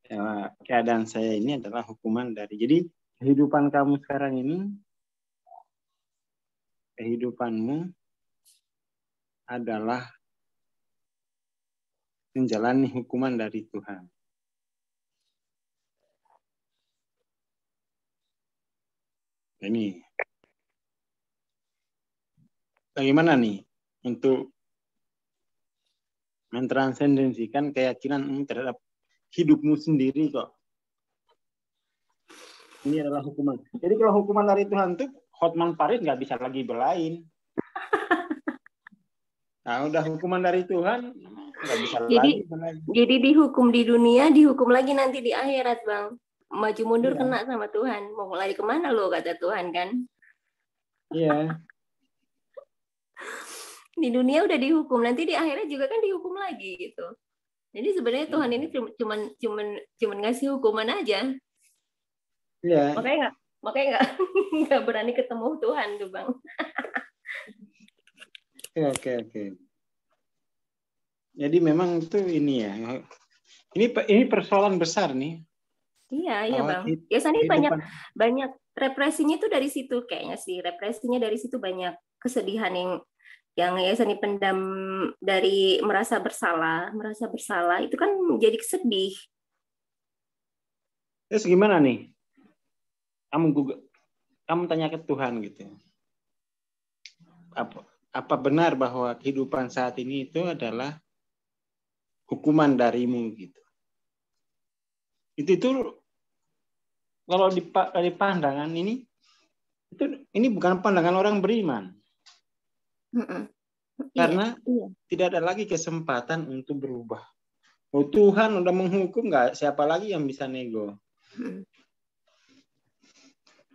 Ya, keadaan saya ini adalah hukuman dari. Jadi kehidupan kamu sekarang ini, kehidupanmu adalah menjalani hukuman dari Tuhan. Ini bagaimana nih untuk mentransendensikan keyakinanmu terhadap hidupmu sendiri kok. Ini adalah hukuman. Jadi kalau hukuman dari Tuhan tuh Hotman Paris nggak bisa lagi belain. Nah, udah hukuman dari Tuhan nggak bisa lagi belain. Jadi dihukum di dunia, dihukum lagi nanti di akhirat, Bang. Maju mundur Iya. kena sama Tuhan. Mau lari kemana lo, kata Tuhan kan? Iya. Di dunia udah dihukum, nanti di akhirat juga kan dihukum lagi gitu. Jadi sebenarnya Tuhan ini cuman ngasih hukuman aja. Iya. Makanya nggak berani ketemu Tuhan tuh, Bang. Oke. Jadi memang itu ini ya. Ini persoalan besar nih. Iya, Bang. Biasanya banyak represinya itu dari situ kayaknya sih. Represinya dari situ banyak kesedihan yang biasanya pendam dari merasa bersalah itu kan jadi sedih. Terus gimana nih? Kamu tanya ke Tuhan gitu. Apa benar bahwa kehidupan saat ini itu adalah hukuman darimu gitu? Itu kalau dari pandangan ini bukan pandangan orang beriman. Karena tidak ada lagi kesempatan untuk berubah. Oh, Tuhan udah menghukum, nggak siapa lagi yang bisa nego.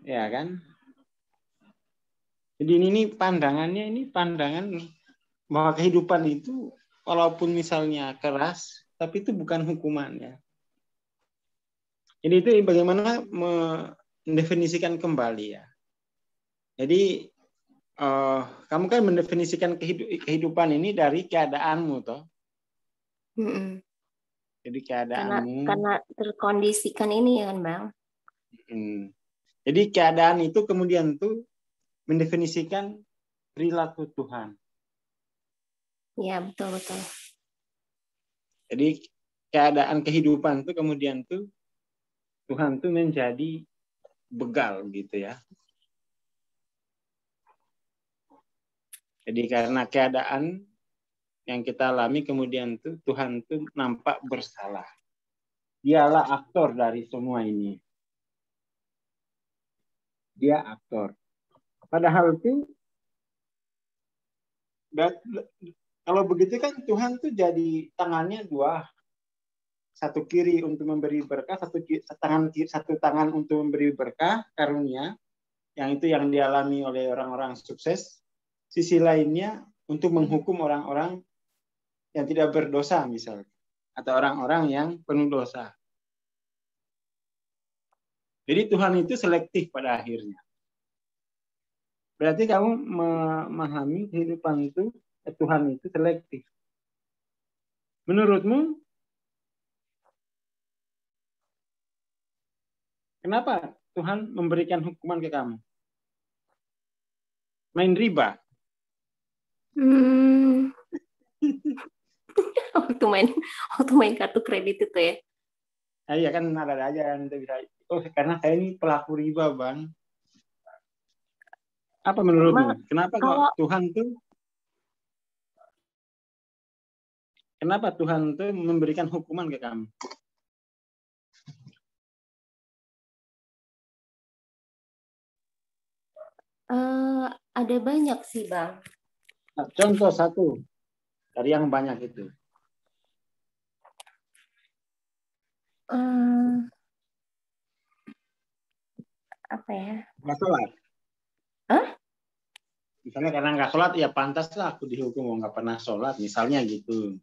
Ya kan? Jadi ini pandangan bahwa kehidupan itu walaupun misalnya keras, tapi itu bukan hukumannya. Jadi itu bagaimana mendefinisikan kembali ya. Jadi kamu kan mendefinisikan kehidupan ini dari keadaanmu toh. Jadi keadaanmu. Karena terkondisikan ini ya kan, Bang. Jadi keadaan itu kemudian tuh mendefinisikan perilaku Tuhan. Iya, betul. Jadi keadaan kehidupan tuh kemudian tuh Tuhan tuh menjadi begal gitu ya. Jadi karena keadaan yang kita alami kemudian tuh Tuhan tuh nampak bersalah. Dialah aktor dari semua ini. Dia aktor. Padahal tuh kalau begitu kan Tuhan tuh jadi tangannya dua. Satu kiri untuk memberi berkah, satu tangan untuk memberi berkah, karunia, yang itu yang dialami oleh orang-orang sukses. Sisi lainnya untuk menghukum orang-orang yang tidak berdosa misalnya, atau orang-orang yang penuh dosa. Jadi Tuhan itu selektif pada akhirnya. Berarti kamu memahami kehidupan itu, Tuhan itu selektif. Menurutmu, kenapa Tuhan memberikan hukuman ke kamu? Main riba? Waktu main kartu kredit itu ya. Nah, iya kan ada aja yang bisa. Oh, karena saya ini pelaku riba, Bang. Apa menurutmu? Kenapa Tuhan tuh memberikan hukuman ke kamu? Ada banyak sih, Bang. Nah, contoh satu dari yang banyak itu. Apa ya? Nggak sholat. Misalnya karena nggak sholat, ya pantas lah aku dihukum, nggak pernah sholat, misalnya gitu.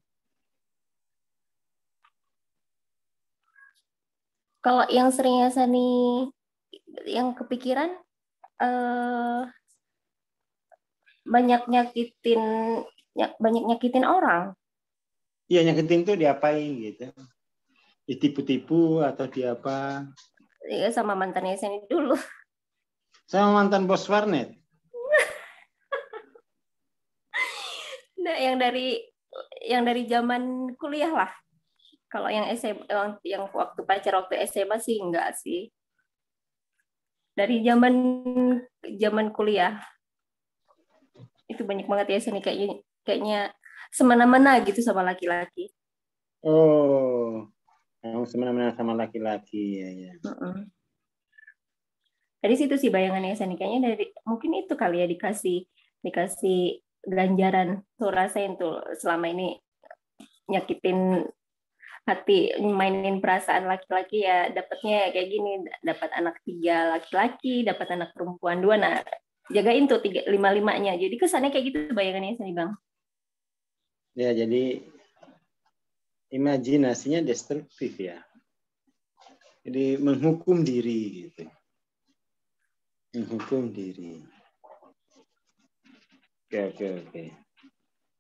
Kalau yang sering yang kepikiran banyak nyakitin orang. Iya, nyakitin tuh diapain gitu? Ditipu-tipu atau diapa? Iya, sama mantannya Yeseni dulu. Sama mantan bos warnet. Nah, yang dari zaman kuliah lah. Kalau yang SMA, yang waktu SMA sih enggak sih. Dari zaman kuliah itu banyak banget ya sini kayaknya semena-mena gitu sama laki-laki. Oh, semena-mena sama laki-laki ya. Dari situ sih bayangannya Sani, kayaknya dari mungkin itu kali ya, dikasih ganjaran tuh, rasain tuh selama ini nyakitin hati, mainin perasaan laki-laki ya, dapatnya kayak gini, dapat anak 3 laki-laki, dapat anak perempuan 2. Nah, jagain tuh 5-5-nya. Jadi kesannya kayak gitu bayangannya Sani, Bang. Ya, jadi imajinasinya destruktif ya. Jadi menghukum diri gitu. Menghukum diri. Oke.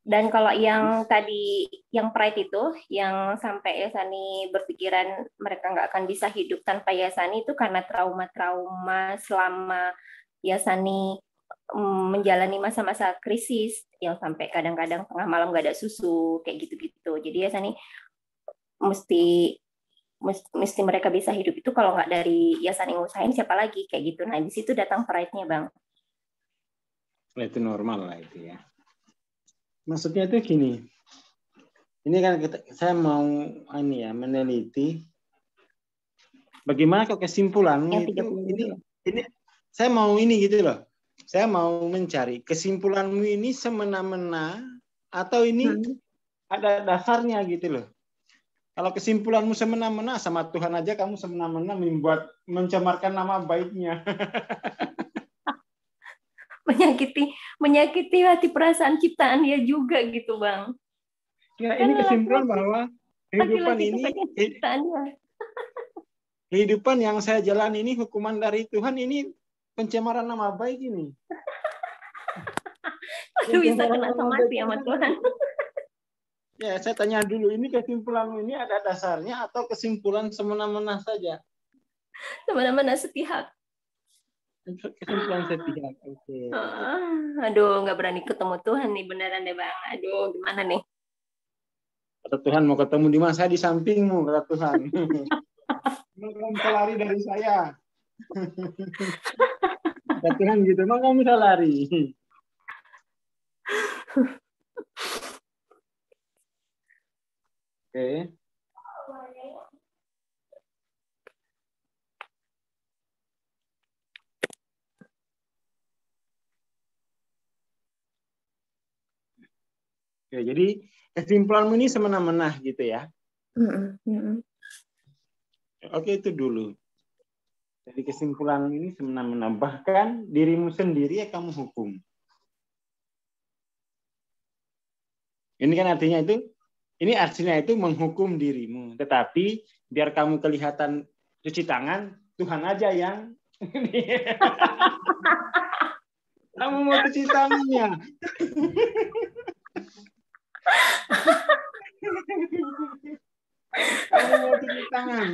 Dan kalau yang tadi, yang pride itu, yang sampai Yasani berpikiran mereka nggak akan bisa hidup tanpa Yasani, itu karena trauma-trauma selama Yasani menjalani masa-masa krisis, yang sampai kadang-kadang tengah malam nggak ada susu, kayak gitu-gitu. Jadi Yasani mesti mereka bisa hidup itu kalau nggak dari Yasani ngusahain, siapa lagi, kayak gitu. Nah, di situ datang pride-nya, Bang. Itu normal lah itu ya. Maksudnya itu gini, ini kan saya mau meneliti bagaimana kok kesimpulanmu itu ini saya mau ini gitu loh. Saya mau mencari kesimpulanmu ini semena-mena atau ini ada dasarnya gitu loh. Kalau kesimpulanmu semena-mena, sama Tuhan aja kamu semena-mena mencemarkan nama baiknya. menyakiti hati perasaan ciptaan dia juga gitu, Bang. Ya, ini kesimpulan bahwa kehidupan yang saya jalani ini hukuman dari Tuhan, ini pencemaran nama baik ini. Aduh, bisa kena mati sama Tuhan. Ya, saya tanya dulu, ini kesimpulanmu ini ada dasarnya atau kesimpulan semena-mena saja? Semena-mena sepihak. Kesimpulan sepihak. Oke. Aduh, nggak berani ketemu Tuhan nih beneran deh, Bang. Aduh, gimana nih? Kata Tuhan, mau ketemu di mana? Saya di sampingmu, kata Tuhan. Kamu bisa lari dari saya. Kata Tuhan gitu, mau kamu bisa lari. Oke. Oke, jadi kesimpulanmu ini semena-mena gitu ya. Oke, itu dulu. Jadi kesimpulanmu ini semena-mena. Bahkan dirimu sendiri ya kamu hukum. Ini kan artinya itu menghukum dirimu. Tetapi biar kamu kelihatan cuci tangan, Tuhan aja yang kamu mau cuci tangannya. Kamu mau cuci tangan.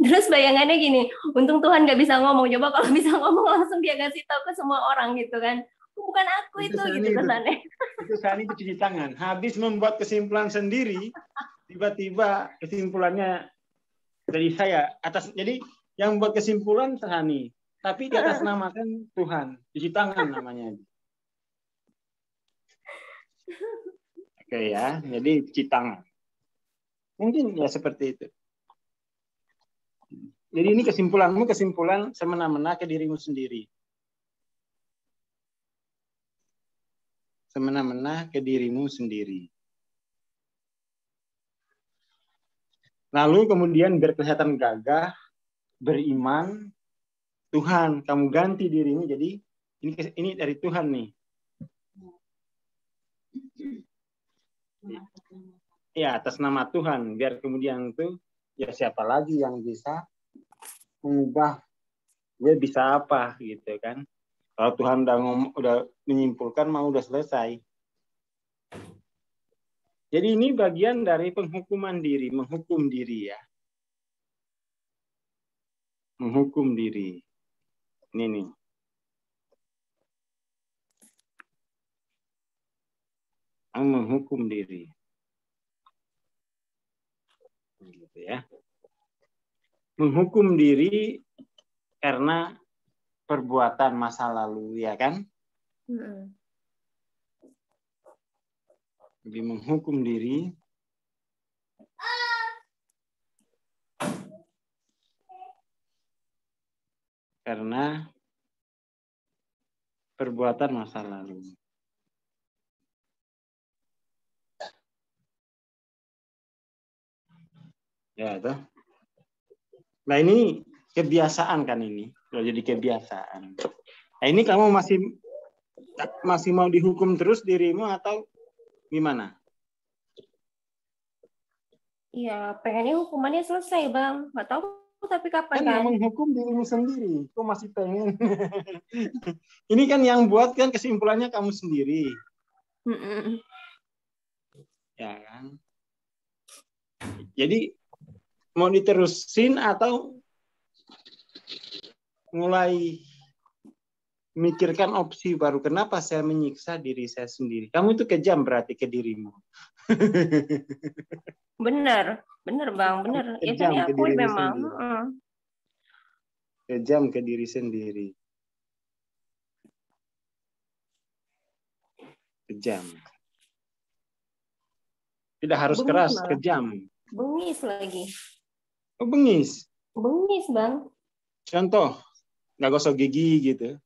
Terus bayangannya gini, untung Tuhan nggak bisa ngomong. Coba kalau bisa ngomong langsung dia kasih tahu ke semua orang gitu kan. Bukan aku itu gitu kesannya. Itu Sani itu cuci tangan. Habis membuat kesimpulan sendiri, tiba-tiba kesimpulannya dari saya atas. Jadi yang membuat kesimpulan Sani, tapi di atas namakan Tuhan. Cuci tangan namanya. Oke ya, jadi cuci tangan. Mungkin ya seperti itu. Jadi ini kesimpulanmu, kesimpulan semena-mena ke dirimu sendiri. Semena-mena ke dirimu sendiri. Lalu kemudian biar kelihatan gagah, beriman, Tuhan, kamu ganti dirimu. Jadi ini dari Tuhan nih. Ya, atas nama Tuhan. Biar kemudian itu, ya siapa lagi yang bisa mengubah, dia bisa apa gitu kan. Kalau Tuhan udah menyimpulkan, mau udah selesai. Jadi ini bagian dari penghukuman diri, menghukum diri ya. Menghukum diri. Ini nih. Menghukum diri. Gitu ya. Menghukum diri karena perbuatan masa lalu, ya kan? Jadi menghukum diri karena perbuatan masa lalu. Ya, toh. Nah, ini kebiasaan kan ini. Kalau jadi kebiasaan. Nah, ini kamu masih mau dihukum terus dirimu atau gimana? Iya, pengennya hukumannya selesai, Bang. Nggak tahu tapi kapan Kan kan? yang menghukum dirimu sendiri. Kok masih pengen? Ini kan yang buat kan kesimpulannya kamu sendiri. Ya kan? Jadi mau diterusin atau mulai mikirkan opsi baru. Kenapa saya menyiksa diri saya sendiri? Kamu itu kejam berarti ke dirimu. Bener Bang, bener. Ya Kejam saya ke akui dirimu memang. sendiri. Kejam ke diri sendiri. Kejam. Tidak harus Bengis keras, malah. kejam. Bengis lagi. Oh, bengis. Bengis, Bang. Contoh, nggak gosok gigi gitu.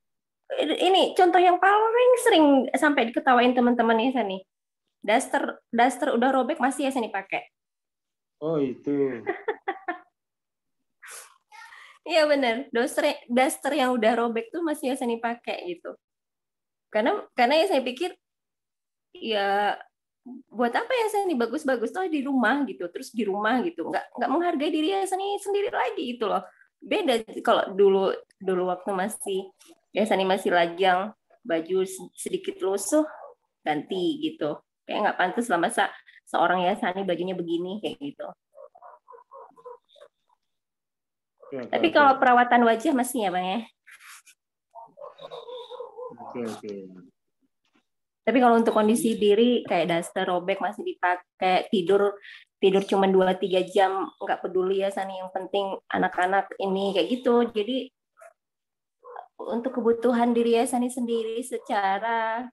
Ini contoh yang paling sering sampai diketawain teman-teman ya Sani. Daster udah robek masih ya Sani pakai. Oh, itu. Iya benar. Daster yang udah robek tuh masih ya Sani pakai gitu. Karena ya saya pikir ya buat apa ya Sani bagus-bagus tuh di rumah gitu, terus di rumah gitu, nggak menghargai diri ya Sani sendiri lagi gitu loh. Beda kalau dulu waktu ya Sani masih lajang, baju sedikit lusuh ganti gitu, kayak nggak pantas lah masa seorang ya Sani bajunya begini kayak gitu. Tapi kalau perawatan wajah masih ya Bang ya. Oke. Tapi kalau untuk kondisi diri kayak daster robek masih dipakai, tidur cuma 2-3 jam nggak peduli ya Sani, yang penting anak-anak ini kayak gitu. Jadi untuk kebutuhan diri ya Sani sendiri secara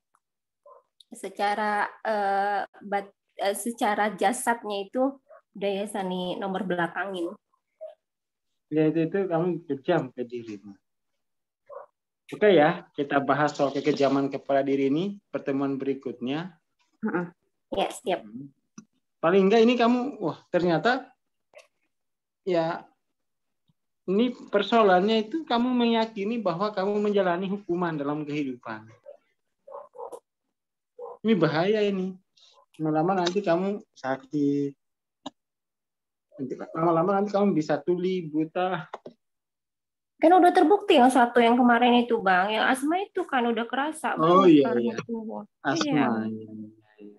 jasadnya itu udah ya Sani nomor belakangin. Ya itu kamu kejam ke dirimu. Oke ya, kita bahas soal kekejaman kepada diri ini pertemuan berikutnya. Ya, siap. Paling enggak ini kamu, ternyata ya ini persoalannya itu kamu meyakini bahwa kamu menjalani hukuman dalam kehidupan. Ini bahaya ini. Lama-lama nanti kamu sakit. Lama-lama nanti kamu bisa tuli, buta. Kan udah terbukti yang satu yang kemarin itu Bang, yang asma itu kan udah kerasa banget karena itu. Asma.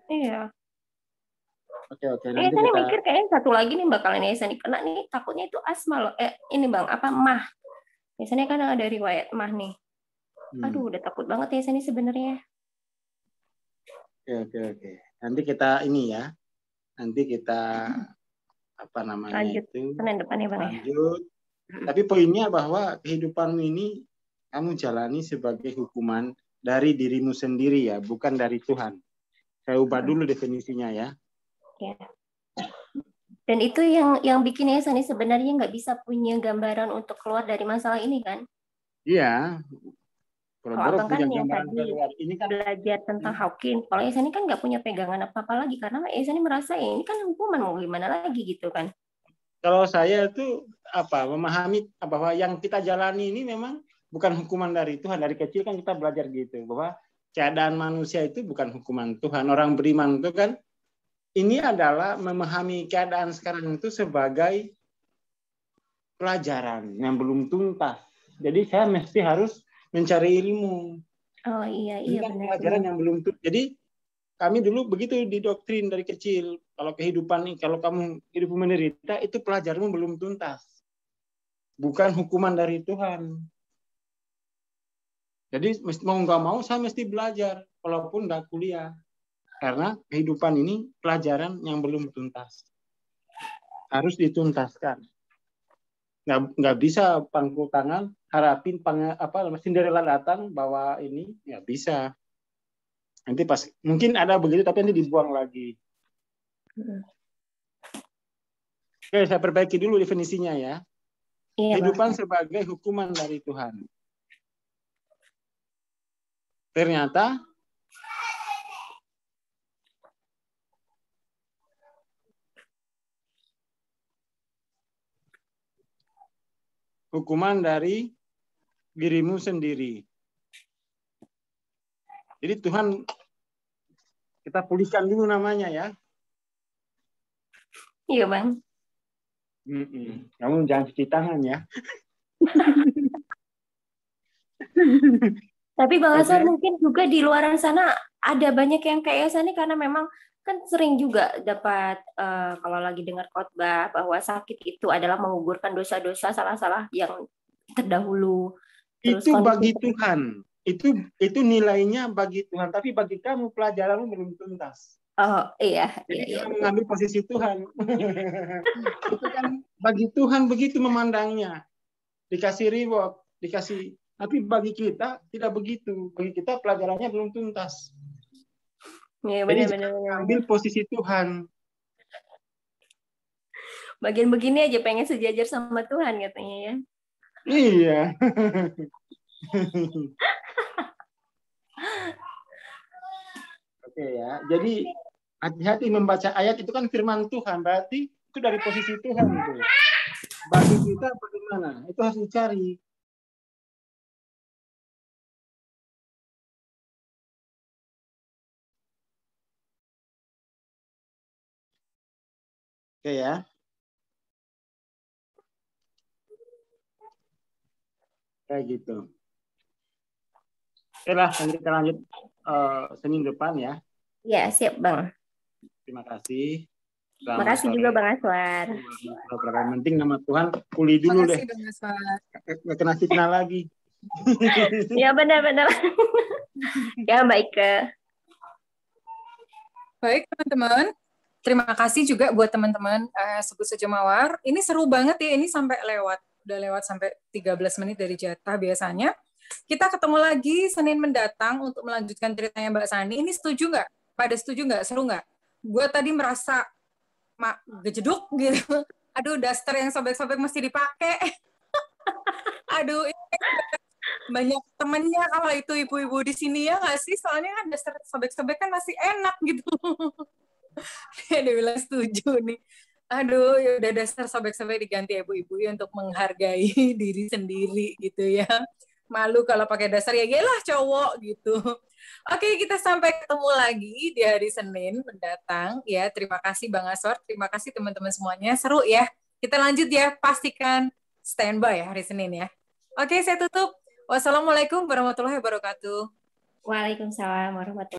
Iya. Oke. Nanti saya mikir kayaknya satu lagi nih bakalan Sani kena nih, takutnya itu asma loh. Ini Bang, mah. Biasanya kan ada riwayat mah nih. Aduh, udah takut banget ya Sani sebenarnya. Oke. Nanti kita ini ya. Nanti kita lanjut itu Senin depan ya Bang. Lanjut. Tapi poinnya bahwa kehidupanmu ini kamu jalani sebagai hukuman dari dirimu sendiri ya, bukan dari Tuhan. Saya ubah dulu definisinya ya. Ya. Dan itu yang bikin Sani sebenarnya nggak bisa punya gambaran untuk keluar dari masalah ini kan? Iya. Kalau Abang kan yang tadi ini kan belajar tentang Hawking, kalau Sani kan nggak punya pegangan apa-apa lagi karena Sani merasa ini kan hukuman mau gimana lagi gitu kan? Kalau saya itu memahami bahwa yang kita jalani ini memang bukan hukuman dari Tuhan. Dari kecil kan kita belajar gitu bahwa keadaan manusia itu bukan hukuman Tuhan. Orang beriman itu kan ini adalah memahami keadaan sekarang itu sebagai pelajaran yang belum tuntas. Jadi saya mesti harus mencari ilmu. Oh iya ini kan benar. Pelajaran yang belum tuntas. Jadi kami dulu begitu didoktrin dari kecil. Kalau kalau kamu hidup menderita, itu pelajaranmu belum tuntas. Bukan hukuman dari Tuhan. Jadi mau nggak mau saya mesti belajar, walaupun nggak kuliah. Karena kehidupan ini pelajaran yang belum tuntas. Harus dituntaskan. Nggak bisa pangku tangan, harapin Cinderella datang bawa ini, nggak bisa. Nanti mungkin ada begitu tapi nanti dibuang lagi. Oke, saya perbaiki dulu definisinya ya. Kehidupan sebagai hukuman dari Tuhan. Ternyata hukuman dari dirimu sendiri. Jadi Tuhan, kita pulihkan dulu namanya ya. Iya, Bang. Kamu jangan cuci tangan ya. Tapi Bang Aswar mungkin juga di luar sana ada banyak yang kayak Sani karena memang kan sering juga dapat kalau lagi dengar khotbah bahwa sakit itu adalah menggugurkan dosa-dosa salah-salah yang terdahulu. Terus itu bagi Tuhan. Itu nilainya bagi Tuhan, tapi bagi kamu pelajaranmu belum tuntas. Oh iya. Jadi kamu mengambil posisi Tuhan. Itu kan bagi Tuhan begitu memandangnya. Dikasih reward, dikasih. Tapi bagi kita tidak begitu. Bagi kita pelajarannya belum tuntas. Ya, jadi ambil posisi Tuhan. Bagian begini aja pengen sejajar sama Tuhan katanya ya. Iya. Oke ya. Jadi hati-hati membaca ayat itu kan firman Tuhan, berarti itu dari posisi Tuhan itu. Bagi kita bagaimana? Itu harus dicari. Oke ya. Kayak gitu. Oke lah, kita lanjut Senin depan ya. Ya, siap Bang. Terima kasih. Terima kasih juga Bang Aswar. Yang penting nama Tuhan pulih dulu deh. Nggak kena fitnah lagi. Ya benar-benar. Ya baik ke. Baik teman-teman. Terima kasih juga buat teman-teman Sebut Saja Mawar. Ini seru banget ya, ini sampai udah lewat sampai 13 menit dari jatah biasanya. Kita ketemu lagi Senin mendatang untuk melanjutkan ceritanya Mbak Sani. Ini setuju nggak? Pada setuju nggak? Seru nggak? Gue tadi merasa gejeduk gitu. Aduh, daster yang sobek-sobek mesti dipakai. Aduh, banyak temennya kalau itu ibu-ibu di sini ya nggak sih? Soalnya kan daster sobek-sobek kan masih enak gitu. Dia bilang setuju nih. Aduh, ya udah dasar sobek-sobek diganti ibu-ibu ya untuk menghargai diri sendiri gitu ya. Malu kalau pakai dasar ya lah cowok gitu. Oke, kita sampai ketemu lagi di hari Senin mendatang ya. Terima kasih Bang Aswar, terima kasih teman-teman semuanya. Seru ya. Kita lanjut ya, pastikan standby ya hari Senin ya. Oke, saya tutup. Wassalamualaikum warahmatullahi wabarakatuh. Waalaikumsalam warahmatullahi wabarakatuh.